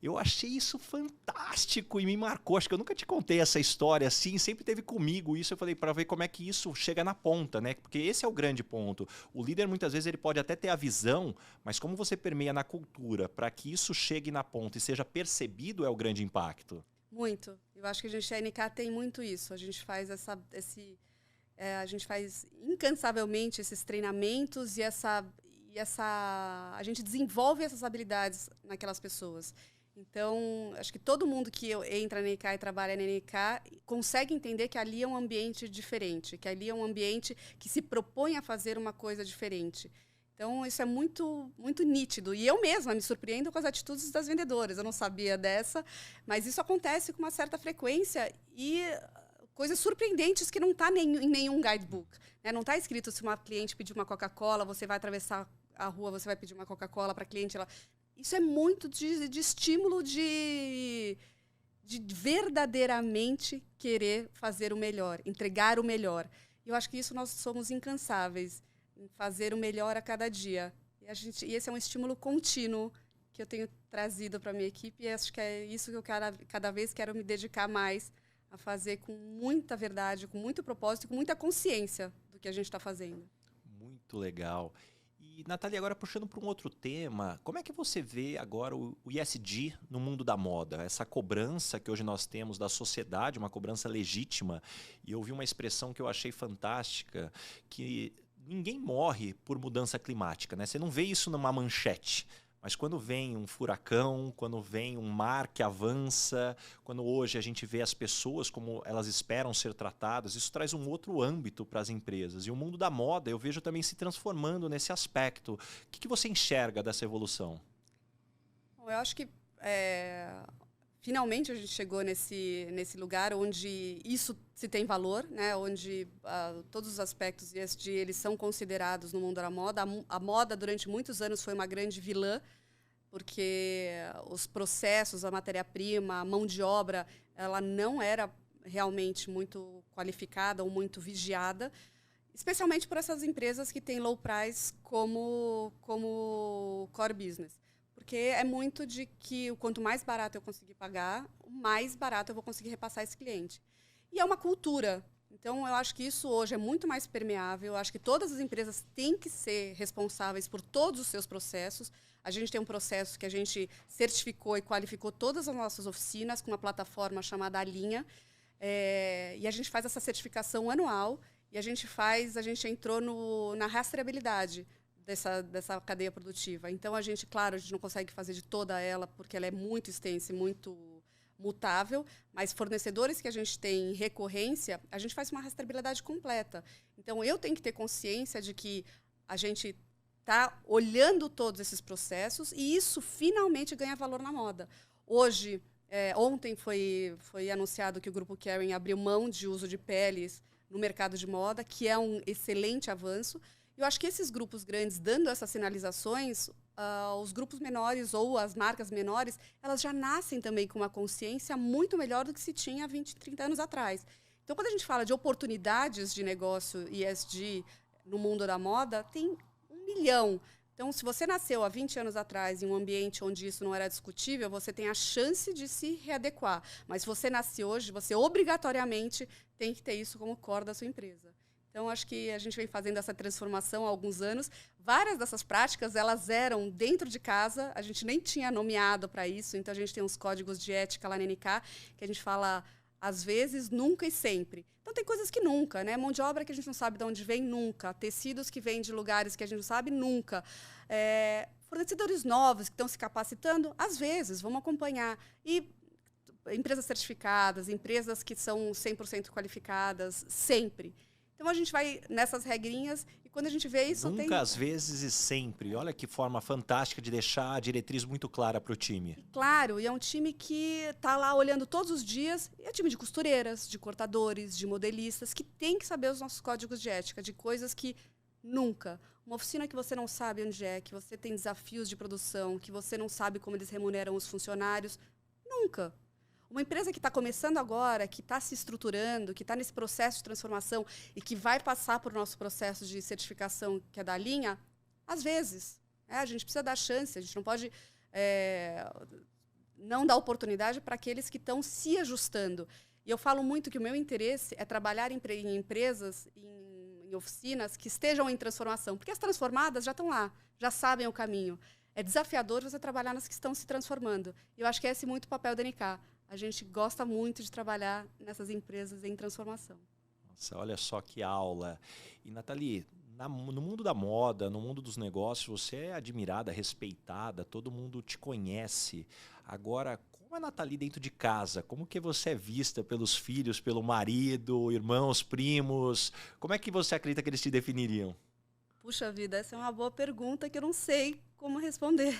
Eu achei isso fantástico e me marcou. Acho que eu nunca te contei essa história assim, sempre teve comigo isso. Eu falei para ver como é que isso chega na ponta, né? Porque esse é o grande ponto. O líder muitas vezes ele pode até ter a visão, mas como você permeia na cultura para que isso chegue na ponta e seja percebido é o grande impacto. Muito. Eu acho que a NK tem muito isso. A gente faz a gente faz incansavelmente esses treinamentos e a gente desenvolve essas habilidades naquelas pessoas. Então, acho que todo mundo que entra na NK e trabalha na NK consegue entender que ali é um ambiente diferente, que ali é um ambiente que se propõe a fazer uma coisa diferente. Então, isso é muito, muito nítido. E eu mesma me surpreendo com as atitudes das vendedoras. Eu não sabia dessa, mas isso acontece com uma certa frequência e coisas surpreendentes que não está em nenhum guidebook. Né? Não está escrito se uma cliente pedir uma Coca-Cola, você vai atravessar a rua, você vai pedir uma Coca-Cola para a cliente. Isso é muito de estímulo de verdadeiramente querer fazer o melhor, entregar o melhor. Eu acho que isso nós somos incansáveis, em fazer o melhor a cada dia. E esse é um estímulo contínuo que eu tenho trazido para a minha equipe, e acho que é isso que eu cada vez quero me dedicar mais a fazer com muita verdade, com muito propósito, com muita consciência do que a gente está fazendo. Muito legal. E, Nathalie, agora puxando para um outro tema, como é que você vê agora o ESG no mundo da moda? Essa cobrança que hoje nós temos da sociedade, uma cobrança legítima. E eu ouvi uma expressão que eu achei fantástica, que ninguém morre por mudança climática, né? Você não vê isso numa manchete. Mas quando vem um furacão, quando vem um mar que avança, quando hoje a gente vê as pessoas como elas esperam ser tratadas, isso traz um outro âmbito para as empresas. E o mundo da moda eu vejo também se transformando nesse aspecto. O que você enxerga dessa evolução? Bom, eu acho que finalmente a gente chegou nesse lugar onde isso se tem valor, né? Onde todos os aspectos ESG eles são considerados no mundo da moda. A moda, durante muitos anos, foi uma grande vilã, porque os processos, a matéria-prima, a mão de obra, ela não era realmente muito qualificada ou muito vigiada, especialmente por essas empresas que têm low price como core business. Porque é muito de que quanto mais barato eu conseguir pagar, mais barato eu vou conseguir repassar esse cliente. E é uma cultura. Então, eu acho que isso hoje é muito mais permeável. Eu acho que todas as empresas têm que ser responsáveis por todos os seus processos. A gente tem um processo que a gente certificou e qualificou todas as nossas oficinas com uma plataforma chamada Alinha. E a gente faz essa certificação anual. E a gente entrou na rastreabilidade dessa cadeia produtiva. Então, claro, a gente não consegue fazer de toda ela, porque ela é muito extensa e muito mutável, mas fornecedores que a gente tem em recorrência, a gente faz uma rastreabilidade completa. Então, eu tenho que ter consciência de que a gente está olhando todos esses processos e isso finalmente ganha valor na moda. Hoje, ontem foi anunciado que o Grupo Kering abriu mão de uso de peles no mercado de moda, que é um excelente avanço. Eu acho que esses grupos grandes, dando essas sinalizações, os grupos menores ou as marcas menores, elas já nascem também com uma consciência muito melhor do que se tinha há 20, 30 anos atrás. Então, quando a gente fala de oportunidades de negócio ESG no mundo da moda, tem 1 milhão. Então, se você nasceu há 20 anos atrás em um ambiente onde isso não era discutível, você tem a chance de se readequar. Mas se você nasce hoje, você obrigatoriamente tem que ter isso como core da sua empresa. Então, acho que a gente vem fazendo essa transformação há alguns anos. Várias dessas práticas, elas eram dentro de casa, a gente nem tinha nomeado para isso, então a gente tem uns códigos de ética lá na NK, que a gente fala às vezes, nunca e sempre. Então, tem coisas que nunca, né? Mão de obra que a gente não sabe de onde vem, nunca. Tecidos que vêm de lugares que a gente não sabe, nunca. Fornecedores novos que estão se capacitando, às vezes, vamos acompanhar. E empresas certificadas, empresas que são 100% qualificadas, sempre. Então, a gente vai nessas regrinhas e quando a gente vê isso... Nunca, às vezes e sempre. Olha que forma fantástica de deixar a diretriz muito clara para o time. Claro, e é um time que está lá olhando todos os dias. E é time de costureiras, de cortadores, de modelistas, que tem que saber os nossos códigos de ética, de coisas que nunca... Uma oficina que você não sabe onde é, que você tem desafios de produção, que você não sabe como eles remuneram os funcionários. Nunca. Uma empresa que está começando agora, que está se estruturando, que está nesse processo de transformação e que vai passar por nosso processo de certificação, que é da linha, às vezes. A gente precisa dar chance, a gente não pode não dar oportunidade para aqueles que estão se ajustando. E eu falo muito que o meu interesse é trabalhar em empresas, em oficinas que estejam em transformação, porque as transformadas já estão lá, já sabem o caminho. É desafiador você trabalhar nas que estão se transformando. E eu acho que esse é muito o papel da NK. A gente gosta muito de trabalhar nessas empresas em transformação. Nossa, olha só que aula. E, Nathalie, no mundo da moda, no mundo dos negócios, você é admirada, respeitada, todo mundo te conhece. Agora, como é a Nathalie dentro de casa? Como que você é vista pelos filhos, pelo marido, irmãos, primos? Como é que você acredita que eles te definiriam? Puxa vida, essa é uma boa pergunta que eu não sei como responder.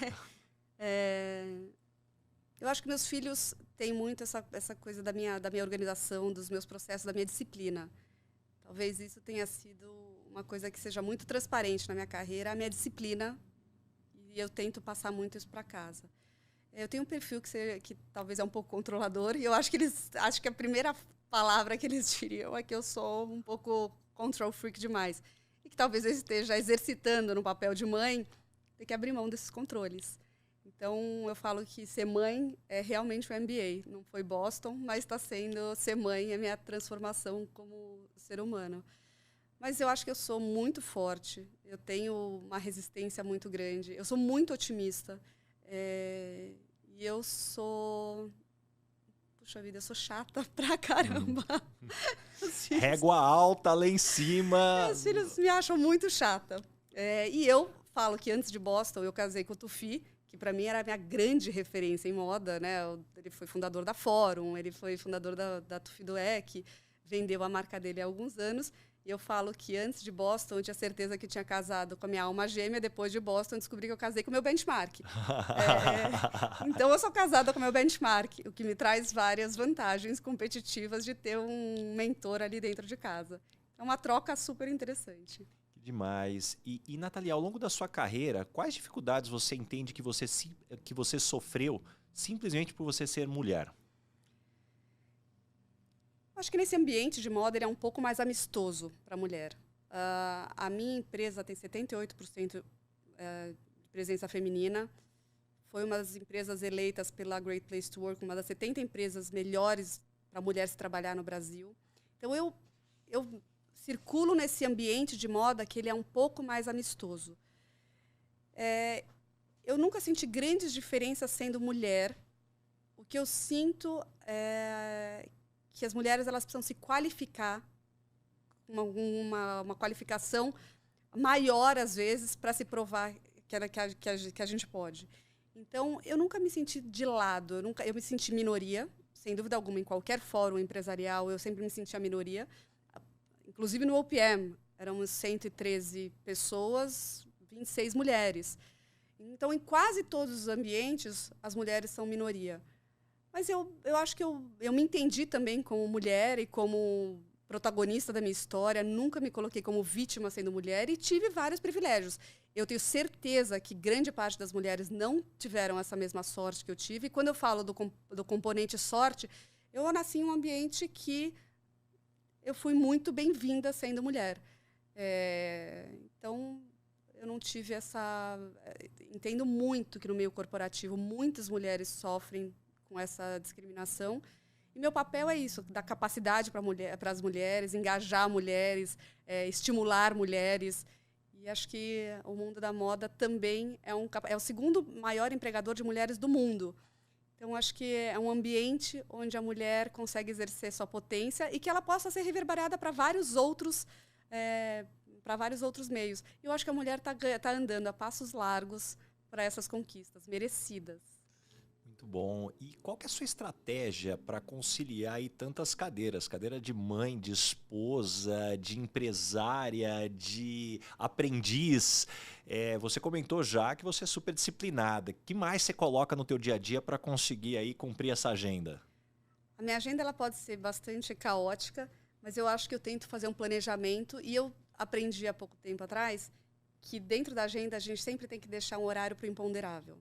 Eu acho que meus filhos têm muito essa coisa da minha organização, dos meus processos, da minha disciplina. Talvez isso tenha sido uma coisa que seja muito transparente na minha carreira, a minha disciplina, e eu tento passar muito isso para casa. Eu tenho um perfil que talvez é um pouco controlador, e eu acho que a primeira palavra que eles diriam é que eu sou um pouco control freak demais. E que talvez eu esteja exercitando no papel de mãe, ter que abrir mão desses controles. Então, eu falo que ser mãe é realmente o MBA. Não foi Boston, mas está sendo ser mãe, é minha transformação como ser humano. Mas eu acho que eu sou muito forte, eu tenho uma resistência muito grande, eu sou muito otimista. E eu sou... Puxa vida, eu sou chata pra caramba. Régua alta lá em cima. Meus filhos me acham muito chata. E eu falo que antes de Boston, eu casei com o Tufi, que para mim era a minha grande referência em moda, né? Ele foi fundador da Fórum, ele foi fundador da Tufi Dueck, vendeu a marca dele há alguns anos. E eu falo que antes de Boston, eu tinha certeza que eu tinha casado com a minha alma gêmea. Depois de Boston, eu descobri que eu casei com o meu benchmark. Então, eu sou casada com o meu benchmark, o que me traz várias vantagens competitivas de ter um mentor ali dentro de casa. É uma troca super interessante. Demais. E Nathalie, ao longo da sua carreira, quais dificuldades você entende que você sofreu simplesmente por você ser mulher? Acho que nesse ambiente de moda ele é um pouco mais amistoso para a mulher. A minha empresa tem 78% de presença feminina. Foi uma das empresas eleitas pela Great Place to Work, uma das 70 empresas melhores para a mulher se trabalhar no Brasil. Então, eu circulo nesse ambiente de moda que ele é um pouco mais amistoso. Eu nunca senti grandes diferenças sendo mulher. O que eu sinto é que as mulheres elas precisam se qualificar, uma qualificação maior, às vezes, para se provar que a gente pode. Então, eu nunca me senti de lado, eu me senti minoria, sem dúvida alguma, em qualquer fórum empresarial, eu sempre me senti a minoria. Inclusive no OPM, éramos 113 pessoas, 26 mulheres. Então, em quase todos os ambientes, as mulheres são minoria. Mas eu acho que eu me entendi também como mulher e como protagonista da minha história. Nunca me coloquei como vítima sendo mulher e tive vários privilégios. Eu tenho certeza que grande parte das mulheres não tiveram essa mesma sorte que eu tive. E quando eu falo do componente sorte, eu nasci em um ambiente que eu fui muito bem-vinda sendo mulher. Então, eu não tive essa... Entendo muito que no meio corporativo muitas mulheres sofrem com essa discriminação. E meu papel é isso, dar capacidade para as mulheres, engajar mulheres, estimular mulheres. E acho que o mundo da moda também é o segundo maior empregador de mulheres do mundo. Então, acho que é um ambiente onde a mulher consegue exercer sua potência e que ela possa ser reverberada para vários outros meios. Eu acho que a mulher está andando a passos largos para essas conquistas merecidas. Muito bom. E qual que é a sua estratégia para conciliar aí tantas cadeiras? Cadeira de mãe, de esposa, de empresária, de aprendiz. Você comentou já que você é super disciplinada. O que mais você coloca no teu dia a dia para conseguir aí cumprir essa agenda? A minha agenda ela pode ser bastante caótica, mas eu acho que eu tento fazer um planejamento e eu aprendi há pouco tempo atrás que dentro da agenda a gente sempre tem que deixar um horário para o imponderável.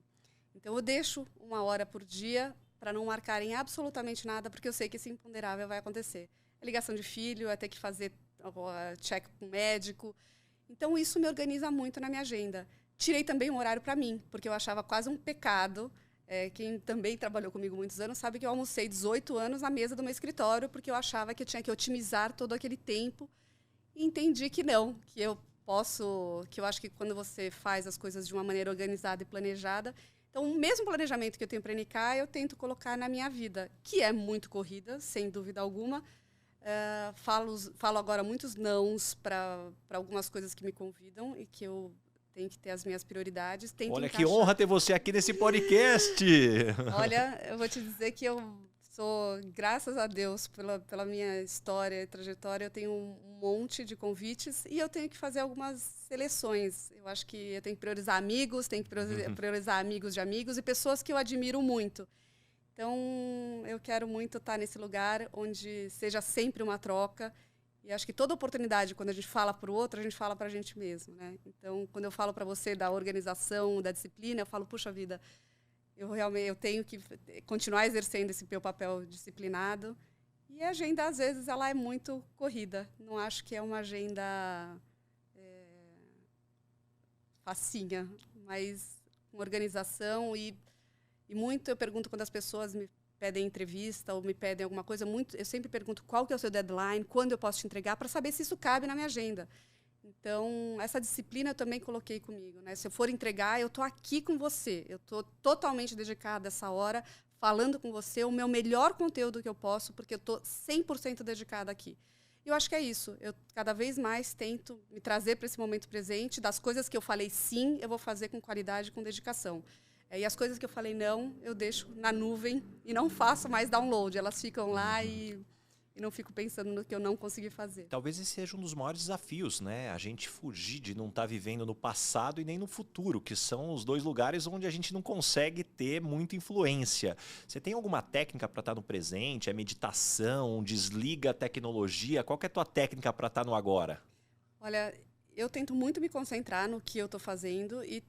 Então, eu deixo 1 hora por dia para não marcarem absolutamente nada, porque eu sei que esse imponderável vai acontecer. É ligação de filho, é ter que fazer check com o médico. Então, isso me organiza muito na minha agenda. Tirei também um horário para mim, porque eu achava quase um pecado. Quem também trabalhou comigo muitos anos sabe que eu almocei 18 anos na mesa do meu escritório, porque eu achava que eu tinha que otimizar todo aquele tempo. E entendi que não, que eu acho que quando você faz as coisas de uma maneira organizada e planejada. Então, o mesmo planejamento que eu tenho para a NK, eu tento colocar na minha vida, que é muito corrida, sem dúvida alguma. Falo agora muitos nãos para algumas coisas que me convidam e que eu tenho que ter as minhas prioridades. Olha, que honra ter você aqui nesse podcast! Olha, eu vou te dizer que eu sou, graças a Deus, pela minha história e trajetória, eu tenho um monte de convites e eu tenho que fazer algumas seleções. Eu acho que eu tenho que priorizar amigos, tenho que priorizar amigos de amigos e pessoas que eu admiro muito. Então, eu quero muito estar nesse lugar onde seja sempre uma troca. E acho que toda oportunidade, quando a gente fala para o outro, a gente fala para a gente mesmo, né? Então, quando eu falo para você da organização, da disciplina, eu falo, puxa vida, eu tenho que continuar exercendo esse meu papel disciplinado. E a agenda, às vezes, ela é muito corrida. Não acho que é uma agenda facinha, mas com organização. E muito eu pergunto quando as pessoas me pedem entrevista ou me pedem alguma coisa, eu sempre pergunto qual que é o seu deadline, quando eu posso te entregar, para saber se isso cabe na minha agenda. Então, essa disciplina eu também coloquei comigo, né? Se eu for entregar, eu estou aqui com você. Eu estou totalmente dedicada a essa hora, falando com você o meu melhor conteúdo que eu posso, porque eu estou 100% dedicada aqui. Eu acho que é isso. Eu cada vez mais tento me trazer para esse momento presente. Das coisas que eu falei sim, eu vou fazer com qualidade, com dedicação. E as coisas que eu falei não, eu deixo na nuvem e não faço mais download. Elas ficam lá e não fico pensando no que eu não consegui fazer. Talvez esse seja um dos maiores desafios, né? A gente fugir de não estar vivendo no passado e nem no futuro, que são os dois lugares onde a gente não consegue ter muita influência. Você tem alguma técnica para estar no presente? É meditação? Desliga a tecnologia? Qual que é a tua técnica para estar no agora? Olha, eu tento muito me concentrar no que eu estou fazendo e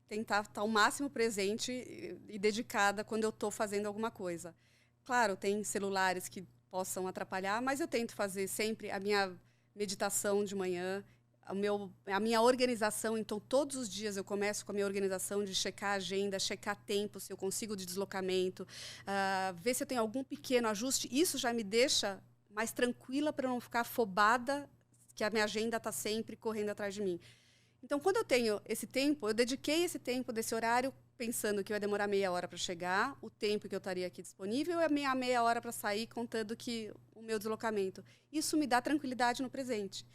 tentar estar ao máximo presente e dedicada quando eu estou fazendo alguma coisa. Claro, tem celulares que possam atrapalhar, mas eu tento fazer sempre a minha meditação de manhã, a minha organização. Então, todos os dias eu começo com a minha organização de checar a agenda, checar tempo, se eu consigo de deslocamento, ver se eu tenho algum pequeno ajuste. Isso já me deixa mais tranquila para não ficar afobada que a minha agenda está sempre correndo atrás de mim. Então, quando eu tenho esse tempo, eu dediquei esse tempo desse horário pensando que vai demorar meia hora para chegar, o tempo que eu estaria aqui disponível e a minha meia hora para sair, contando que o meu deslocamento. Isso me dá tranquilidade no presente.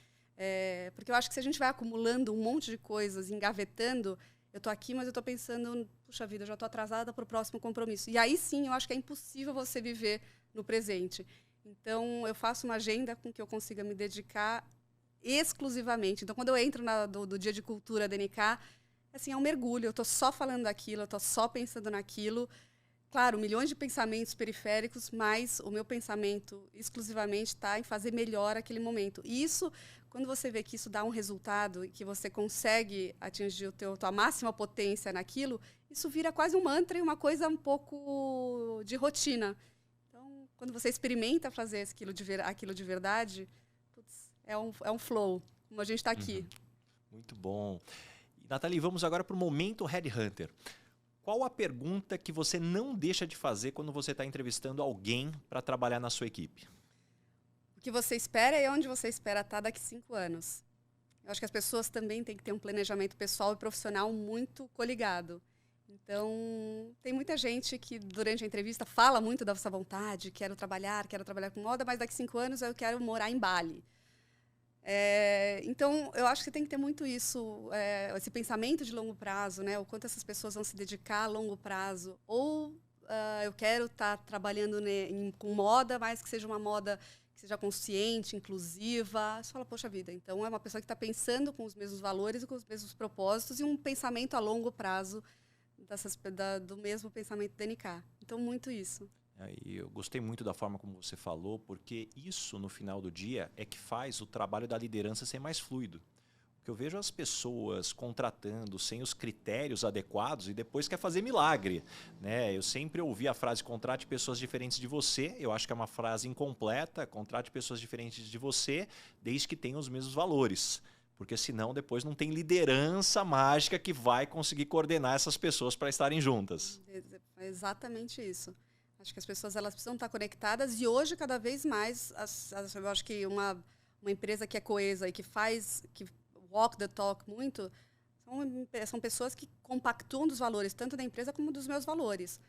Porque eu acho que se a gente vai acumulando um monte de coisas, engavetando, eu estou aqui, mas eu estou pensando, puxa vida, eu já estou atrasada para o próximo compromisso. E aí sim, eu acho que é impossível você viver no presente. Então, eu faço uma agenda com que eu consiga me dedicar exclusivamente. Então, quando eu entro do dia de cultura da NK, assim, é um mergulho. Eu estou só falando daquilo, eu estou só pensando naquilo. Claro, milhões de pensamentos periféricos, mas o meu pensamento exclusivamente está em fazer melhor aquele momento. E isso, quando você vê que isso dá um resultado e que você consegue atingir tua máxima potência naquilo, isso vira quase um mantra e uma coisa um pouco de rotina. Então, quando você experimenta fazer aquilo de verdade, putz, é um flow, como a gente está aqui. Muito bom. E, Nathalie, vamos agora para o momento Headhunter. Qual a pergunta que você não deixa de fazer quando você está entrevistando alguém para trabalhar na sua equipe? O que você espera e onde você espera estar daqui 5 anos. Eu acho que as pessoas também têm que ter um planejamento pessoal e profissional muito coligado. Então, tem muita gente que durante a entrevista fala muito dessa vontade, quero trabalhar com moda, mas daqui 5 anos eu quero morar em Bali. Então, eu acho que tem que ter muito isso, esse pensamento de longo prazo, né? O quanto essas pessoas vão se dedicar a longo prazo. Ou eu quero estar trabalhando com moda, mas que seja uma moda que seja consciente, inclusiva. Você fala, poxa vida, então é uma pessoa que está pensando com os mesmos valores e com os mesmos propósitos e um pensamento a longo prazo do mesmo pensamento da NK. Então, muito isso. E eu gostei muito da forma como você falou, porque isso, no final do dia, é que faz o trabalho da liderança ser mais fluido. Porque eu vejo as pessoas contratando sem os critérios adequados e depois quer fazer milagre, né? Eu sempre ouvi a frase contrate pessoas diferentes de você. Eu acho que é uma frase incompleta. Contrate pessoas diferentes de você, desde que tenham os mesmos valores. Porque senão depois não tem liderança mágica que vai conseguir coordenar essas pessoas para estarem juntas. É exatamente isso. Acho que as pessoas elas precisam estar conectadas e hoje, cada vez mais, eu acho que uma empresa que é coesa e que walk the talk muito, são pessoas que compactuam dos valores, tanto da empresa como dos meus valores.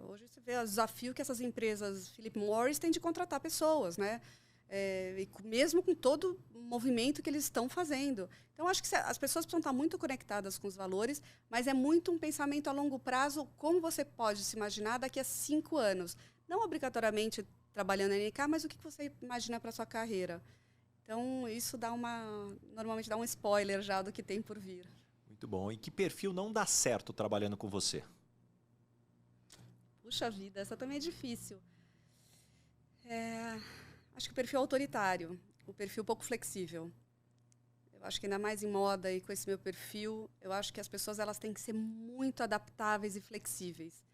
Hoje você vê o desafio que essas empresas, Philip Morris, têm de contratar pessoas, né? E mesmo com todo o movimento que eles estão fazendo. Então, acho que as pessoas precisam estar muito conectadas com os valores, mas é muito um pensamento a longo prazo, como você pode se imaginar daqui a 5 anos. Não obrigatoriamente trabalhando na NK, mas o que você imagina para a sua carreira. Então, isso normalmente dá um spoiler já do que tem por vir. Muito bom. E que perfil não dá certo trabalhando com você? Puxa vida, essa também é difícil. Acho que o perfil autoritário, o perfil pouco flexível. Eu acho que ainda mais em moda e com esse meu perfil, eu acho que as pessoas elas têm que ser muito adaptáveis e flexíveis.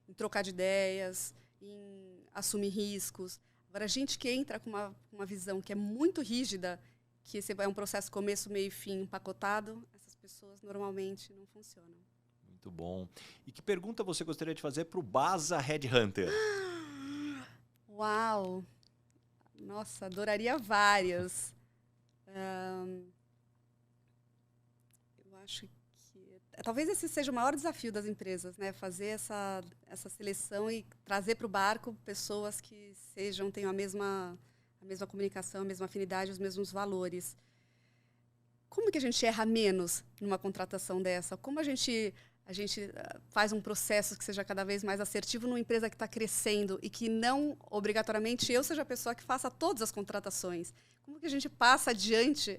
Em trocar de ideias, em assumir riscos. Agora, a gente que entra com uma visão que é muito rígida, que esse é um processo começo, meio e fim empacotado, essas pessoas normalmente não funcionam. Muito bom. E que pergunta você gostaria de fazer para o Baza Headhunter? Uau! Nossa, adoraria várias. Eu acho que talvez esse seja o maior desafio das empresas, né? Fazer essa seleção e trazer para o barco pessoas que tenham a mesma comunicação, a mesma afinidade, os mesmos valores. Como que a gente erra menos numa contratação dessa? Como a gente faz um processo que seja cada vez mais assertivo numa empresa que está crescendo e que não, obrigatoriamente, eu seja a pessoa que faça todas as contratações? Como que a gente passa adiante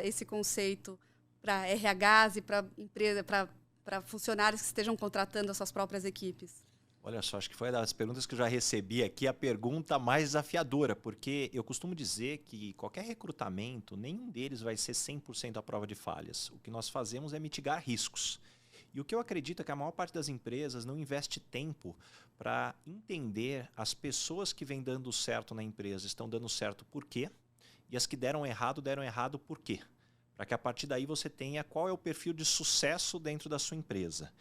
esse conceito para RHs e para empresa, para funcionários que estejam contratando as suas próprias equipes? Olha só, acho que foi uma das perguntas que eu já recebi aqui, a pergunta mais desafiadora, porque eu costumo dizer que qualquer recrutamento, nenhum deles vai ser 100% à prova de falhas. O que nós fazemos é mitigar riscos. E o que eu acredito é que a maior parte das empresas não investe tempo para entender as pessoas que vêm dando certo na empresa estão dando certo por quê, e as que deram errado por quê. Para que a partir daí você tenha qual é o perfil de sucesso dentro da sua empresa.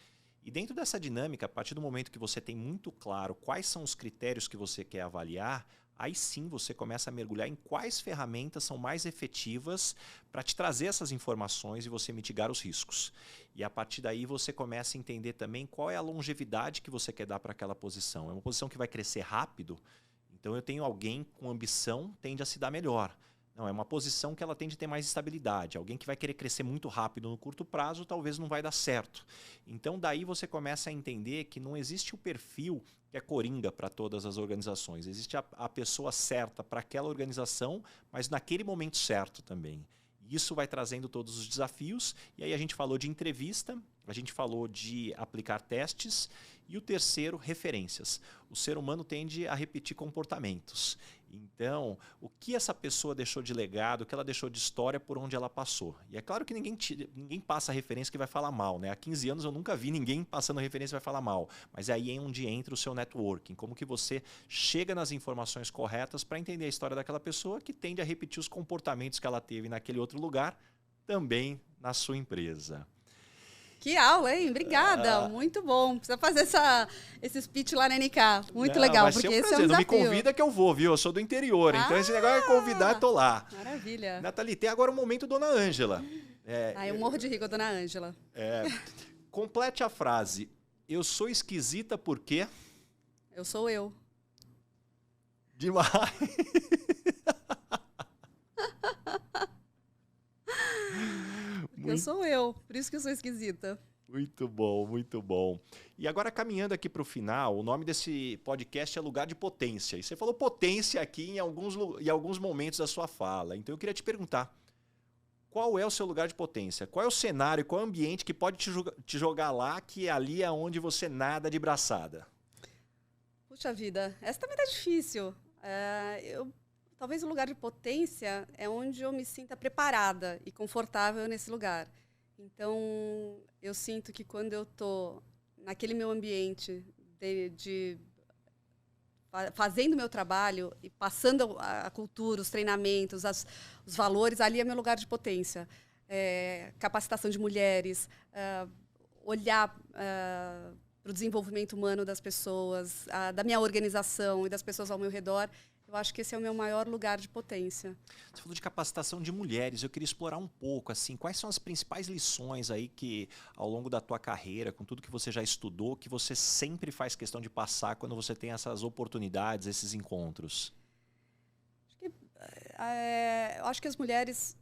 E dentro dessa dinâmica, a partir do momento que você tem muito claro quais são os critérios que você quer avaliar, aí sim você começa a mergulhar em quais ferramentas são mais efetivas para te trazer essas informações e você mitigar os riscos. E a partir daí você começa a entender também qual é a longevidade que você quer dar para aquela posição. É uma posição que vai crescer rápido, então eu tenho alguém com ambição, tende a se dar melhor. Não, é uma posição que ela tende a ter mais estabilidade. Alguém que vai querer crescer muito rápido no curto prazo, talvez não vai dar certo. Então, daí você começa a entender que não existe o perfil que é coringa para todas as organizações. Existe a pessoa certa para aquela organização, mas naquele momento certo também. Isso vai trazendo todos os desafios. E aí a gente falou de entrevista, a gente falou de aplicar testes e o terceiro, referências. O ser humano tende a repetir comportamentos. Então, o que essa pessoa deixou de legado, o que ela deixou de história por onde ela passou. E é claro que ninguém passa referência que vai falar mal, né? Há 15 anos eu nunca vi ninguém passando referência que vai falar mal. Mas é aí onde entra o seu networking. Como que você chega nas informações corretas para entender a história daquela pessoa que tende a repetir os comportamentos que ela teve naquele outro lugar, também na sua empresa. Que aula, hein? Obrigada, muito bom. Precisa fazer esse speech lá na NK. Muito legal, vai porque ser um esse prazer. é um Não me desafio. convida que eu vou, viu? Eu sou do interior, então esse negócio é convidar, eu tô lá. Maravilha. Nathalie, tem agora o momento Dona Ângela. Eu morro de rir com a Dona Ângela. Complete a frase. Eu sou esquisita porque... Eu sou eu. Demais. Eu sou eu, por isso que eu sou esquisita. Muito bom, muito bom. E agora, caminhando aqui para o final, o nome desse podcast é Lugar de Potência. E você falou potência aqui em alguns momentos da sua fala. Então, eu queria te perguntar, qual é o seu lugar de potência? Qual é o cenário, qual é o ambiente que pode te jogar lá, que ali é onde você nada de braçada? Puxa vida, essa também tá difícil. Talvez o lugar de potência é onde eu me sinta preparada e confortável nesse lugar. Então, eu sinto que quando eu estou naquele meu ambiente fazendo meu trabalho e passando a cultura, os treinamentos, os valores, ali é meu lugar de potência. Capacitação de mulheres, olhar para o desenvolvimento humano das pessoas, da minha organização e das pessoas ao meu redor. Eu acho que esse é o meu maior lugar de potência. Você falou de capacitação de mulheres. Eu queria explorar um pouco, assim, quais são as principais lições aí que, ao longo da tua carreira, com tudo que você já estudou, que você sempre faz questão de passar quando você tem essas oportunidades, esses encontros? Eu acho que as mulheres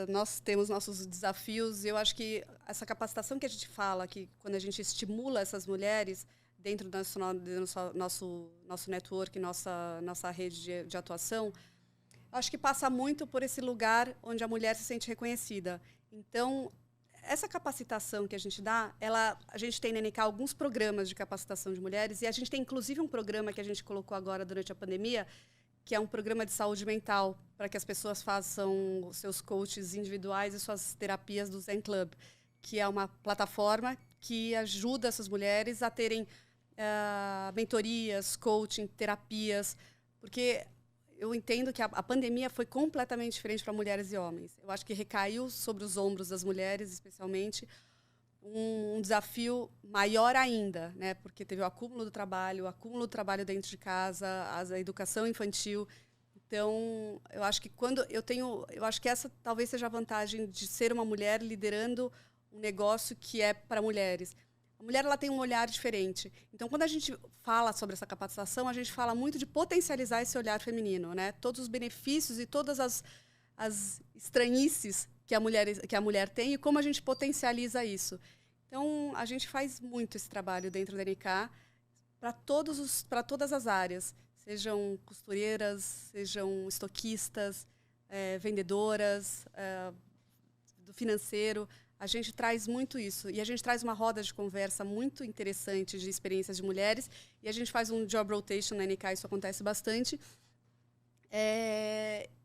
nós temos nossos desafios. Eu acho que essa capacitação que a gente fala, que quando a gente estimula essas mulheres dentro do nosso network, nossa rede de atuação, acho que passa muito por esse lugar onde a mulher se sente reconhecida. Então, essa capacitação que a gente dá, a gente tem na NK alguns programas de capacitação de mulheres, e a gente tem inclusive um programa que a gente colocou agora durante a pandemia, que é um programa de saúde mental, para que as pessoas façam os seus coaches individuais e suas terapias do Zen Club, que é uma plataforma que ajuda essas mulheres a terem mentorias, coaching, terapias, porque eu entendo que a pandemia foi completamente diferente para mulheres e homens. Eu acho que recaiu sobre os ombros das mulheres, especialmente, um desafio maior ainda, né? Porque teve o acúmulo do trabalho dentro de casa, a educação infantil. Então, eu acho que eu acho que essa talvez seja a vantagem de ser uma mulher liderando um negócio que é para mulheres. A mulher ela tem um olhar diferente. Então, quando a gente fala sobre essa capacitação, a gente fala muito de potencializar esse olhar feminino, né? Todos os benefícios e todas as estranhices que a mulher tem e como a gente potencializa isso. Então, a gente faz muito esse trabalho dentro da NK para todas as áreas, sejam costureiras, sejam estoquistas, vendedoras, do financeiro. A gente traz muito isso. E a gente traz uma roda de conversa muito interessante de experiências de mulheres. E a gente faz um job rotation na NK, isso acontece bastante.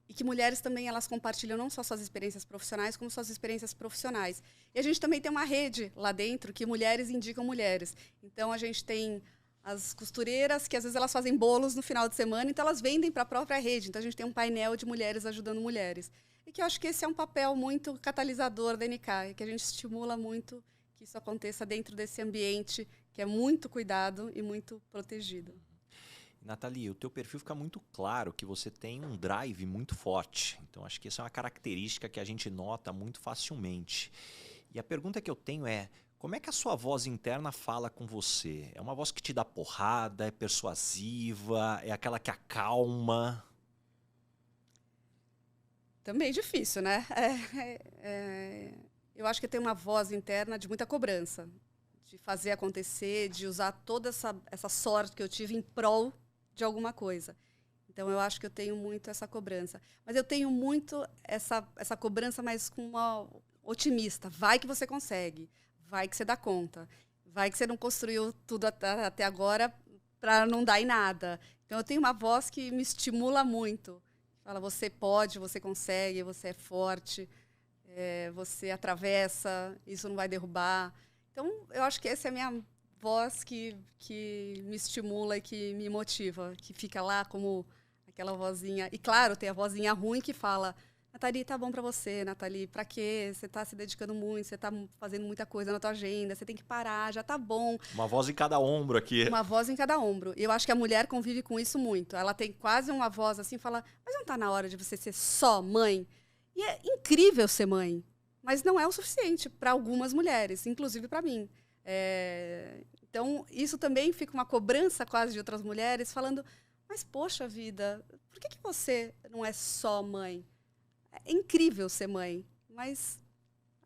E que mulheres também elas compartilham não só suas experiências profissionais, como suas experiências profissionais. E a gente também tem uma rede lá dentro que mulheres indicam mulheres. Então, a gente tem as costureiras, que às vezes elas fazem bolos no final de semana, então elas vendem para a própria rede. Então, a gente tem um painel de mulheres ajudando mulheres. E que eu acho que esse é um papel muito catalisador da NK, e que a gente estimula muito que isso aconteça dentro desse ambiente que é muito cuidado e muito protegido. Nathalie, o teu perfil fica muito claro que você tem um drive muito forte. Então, acho que essa é uma característica que a gente nota muito facilmente. E a pergunta que eu tenho é, como é que a sua voz interna fala com você? É uma voz que te dá porrada, é persuasiva, é aquela que acalma? Também difícil, né? Eu acho que tem uma voz interna de muita cobrança, de fazer acontecer, de usar toda essa sorte que eu tive em prol de alguma coisa. Então, eu acho que eu tenho muito essa cobrança. Mas eu tenho muito essa cobrança, mas com uma otimista. Vai que você consegue. Vai que você dá conta. Vai que você não construiu tudo até agora para não dar em nada. Então, eu tenho uma voz que me estimula muito. Fala, você pode, você consegue, você é forte, você atravessa, isso não vai derrubar. Então, eu acho que essa é a minha voz que me estimula e que me motiva, que fica lá como aquela vozinha. E, claro, tem a vozinha ruim que fala, Nathalie, tá bom pra você, Nathalie, pra quê? Você tá se dedicando muito, você tá fazendo muita coisa na tua agenda, você tem que parar, já tá bom. Uma voz em cada ombro aqui. Uma voz em cada ombro. E eu acho que a mulher convive com isso muito. Ela tem quase uma voz assim, fala, mas não tá na hora de você ser só mãe? E é incrível ser mãe, mas não é o suficiente para algumas mulheres, inclusive para mim. Então, isso também fica uma cobrança quase de outras mulheres, falando, mas, poxa vida, por que você não é só mãe? É incrível ser mãe, mas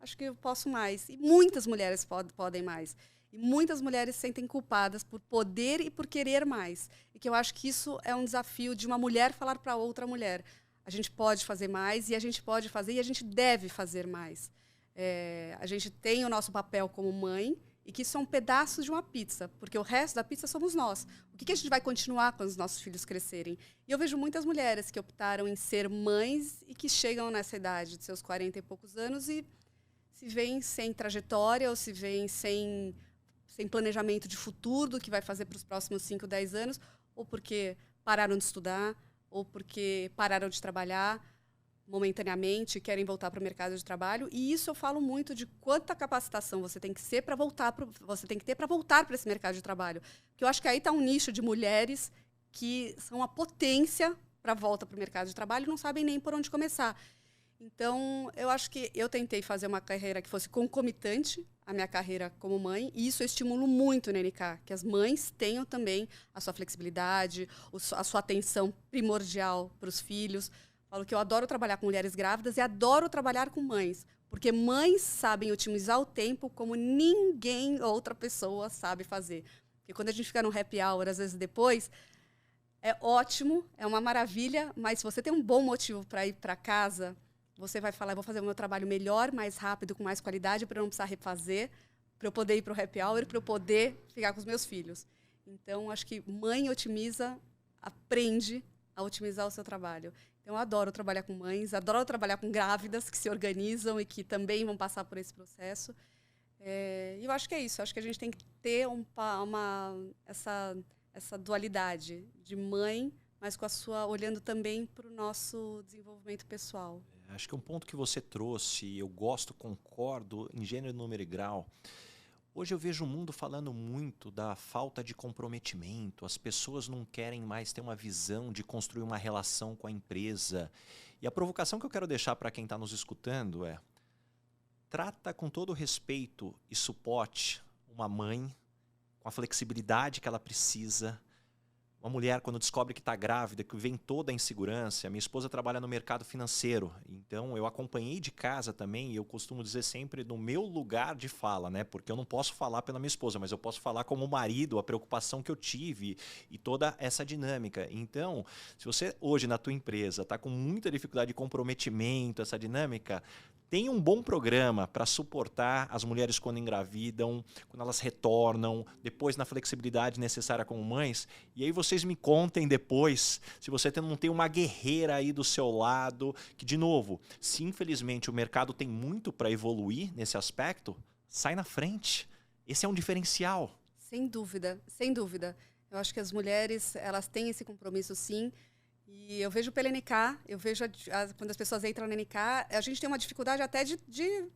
acho que eu posso mais. E muitas mulheres podem mais. E muitas mulheres se sentem culpadas por poder e por querer mais. E que eu acho que isso é um desafio de uma mulher falar para outra mulher. A gente pode fazer mais, e a gente pode fazer, e a gente deve fazer mais. A gente tem o nosso papel como mãe, e que são pedaços de uma pizza, porque o resto da pizza somos nós. O que a gente vai continuar quando os nossos filhos crescerem? E eu vejo muitas mulheres que optaram em ser mães e que chegam nessa idade de seus 40 e poucos anos e se veem sem trajetória ou se veem sem planejamento de futuro do que vai fazer para os próximos 5, 10 anos, ou porque pararam de estudar, ou porque pararam de trabalhar momentaneamente e querem voltar para o mercado de trabalho. E isso eu falo muito de quanta capacitação você tem que ter para voltar para esse mercado de trabalho. Porque eu acho que aí está um nicho de mulheres que são a potência para a volta para o mercado de trabalho e não sabem nem por onde começar. Então, eu acho que eu tentei fazer uma carreira que fosse concomitante à minha carreira como mãe, e isso eu estimulo muito na NK, que as mães tenham também a sua flexibilidade, a sua atenção primordial para os filhos. Falo que eu adoro trabalhar com mulheres grávidas e adoro trabalhar com mães, porque mães sabem otimizar o tempo como ninguém outra pessoa sabe fazer. Porque quando a gente fica no happy hour, às vezes depois, é ótimo, é uma maravilha, mas se você tem um bom motivo para ir para casa, você vai falar, eu vou fazer o meu trabalho melhor, mais rápido, com mais qualidade, para eu não precisar refazer, para eu poder ir para o happy hour, para eu poder ficar com os meus filhos. Então, acho que mãe otimiza, aprende a otimizar o seu trabalho. Então, eu adoro trabalhar com mães, adoro trabalhar com grávidas que se organizam e que também vão passar por esse processo. E eu acho que é isso. Acho que a gente tem que ter essa dualidade de mãe, mas com a sua olhando também para o nosso desenvolvimento pessoal. Acho que um ponto que você trouxe, eu gosto, concordo, em gênero, número e grau. Hoje eu vejo o mundo falando muito da falta de comprometimento, as pessoas não querem mais ter uma visão de construir uma relação com a empresa. E a provocação que eu quero deixar para quem está nos escutando é: trata com todo respeito e suporte uma mãe com a flexibilidade que ela precisa. Uma mulher, quando descobre que está grávida, que vem toda a insegurança. Minha esposa trabalha no mercado financeiro, então eu acompanhei de casa também, e eu costumo dizer sempre no meu lugar de fala, né? Porque eu não posso falar pela minha esposa, mas eu posso falar como marido, a preocupação que eu tive e toda essa dinâmica. Então, se você hoje na tua empresa está com muita dificuldade de comprometimento, essa dinâmica, tem um bom programa para suportar as mulheres quando engravidam, quando elas retornam, depois na flexibilidade necessária como mães. E aí vocês me contem depois se você não tem uma guerreira aí do seu lado, que, de novo, se infelizmente o mercado tem muito para evoluir nesse aspecto, sai na frente. Esse é um diferencial. Sem dúvida, sem dúvida. Eu acho que as mulheres, elas têm esse compromisso, sim. E eu vejo pela NK, eu vejo quando as pessoas entram na NK, a gente tem uma dificuldade até de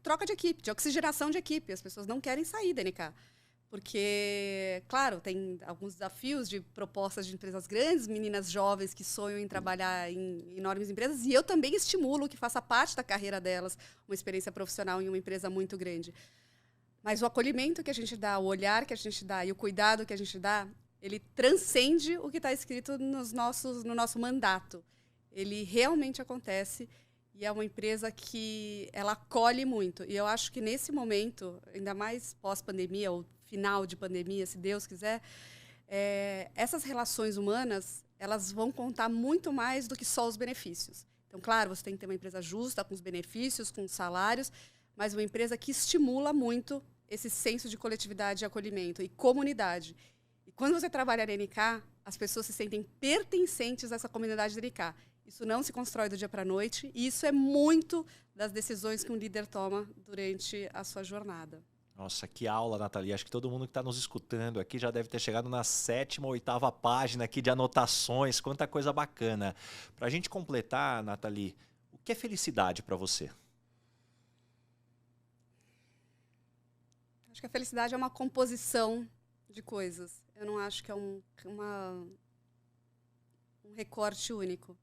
troca de equipe, de oxigenação de equipe. As pessoas não querem sair da NK. Porque, claro, tem alguns desafios de propostas de empresas grandes, meninas jovens que sonham em trabalhar em enormes empresas, e eu também estimulo que faça parte da carreira delas uma experiência profissional em uma empresa muito grande. Mas o acolhimento que a gente dá, o olhar que a gente dá e o cuidado que a gente dá, ele transcende o que está escrito no nosso mandato. Ele realmente acontece E é uma empresa que ela acolhe muito. E eu acho que nesse momento, ainda mais pós-pandemia, ou final de pandemia, se Deus quiser, essas relações humanas, elas vão contar muito mais do que só os benefícios. Então, claro, você tem que ter uma empresa justa, com os benefícios, com os salários, mas uma empresa que estimula muito esse senso de coletividade e acolhimento e comunidade. E quando você trabalha na NK, as pessoas se sentem pertencentes a essa comunidade da NK. Isso não se constrói do dia para a noite, e isso é muito das decisões que um líder toma durante a sua jornada. Nossa, que aula, Nathalie. Acho que todo mundo que está nos escutando aqui já deve ter chegado na 7ª ou 8ª página aqui de anotações. Quanta coisa bacana. Para a gente completar, Nathalie, o que é felicidade para você? Acho que a felicidade é uma composição de coisas. Eu não acho que é um recorte único.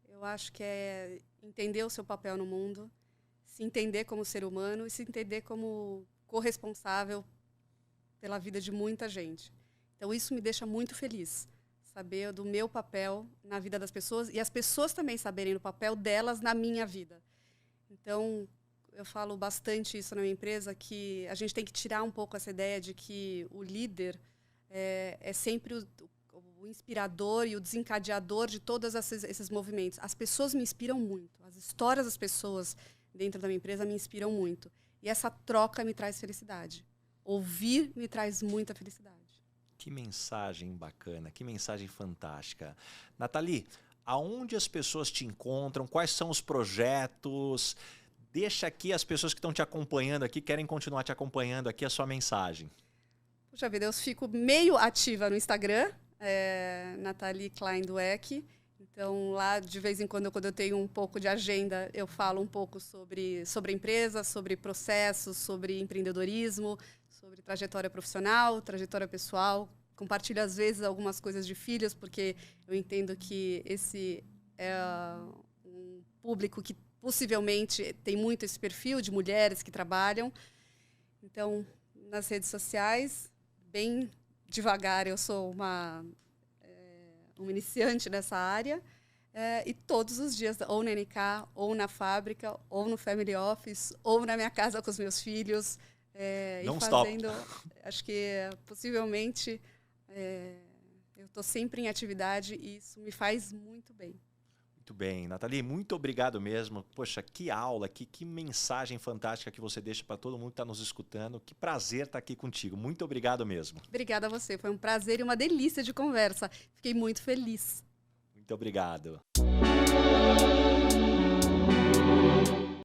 Eu acho que é entender o seu papel no mundo, se entender como ser humano e se entender como corresponsável pela vida de muita gente. Então, isso me deixa muito feliz, saber do meu papel na vida das pessoas e as pessoas também saberem do papel delas na minha vida. Então, eu falo bastante isso na minha empresa, que a gente tem que tirar um pouco essa ideia de que o líder é sempre o inspirador e o desencadeador de todos esses movimentos. As pessoas me inspiram muito. As histórias das pessoas dentro da minha empresa me inspiram muito. E essa troca me traz felicidade. Ouvir me traz muita felicidade. Que mensagem bacana, que mensagem fantástica. Nathalie, aonde as pessoas te encontram? Quais são os projetos? Deixa aqui as pessoas que estão te acompanhando aqui, querem continuar te acompanhando aqui, a sua mensagem. Puxa vida, eu fico meio ativa no Instagram, Nathalie Klein Dweck. Então, lá, de vez em quando eu tenho um pouco de agenda, eu falo um pouco sobre a empresa, sobre processos, sobre empreendedorismo, sobre trajetória profissional, trajetória pessoal. Compartilho, às vezes, algumas coisas de filhos, porque eu entendo que esse é um público que possivelmente tem muito esse perfil de mulheres que trabalham. Então, nas redes sociais, bem devagar, eu sou um iniciante nessa área, e todos os dias, ou na NK, ou na fábrica, ou no family office, ou na minha casa com os meus filhos, Não e stop. fazendo, acho que possivelmente eu estou sempre em atividade e isso me faz muito bem. Muito bem, Nathalie, muito obrigado mesmo. Poxa, que aula, que mensagem fantástica que você deixa para todo mundo que está nos escutando. Que prazer estar aqui contigo. Muito obrigado mesmo. Obrigada a você, foi um prazer e uma delícia de conversa. Fiquei muito feliz. Muito obrigado.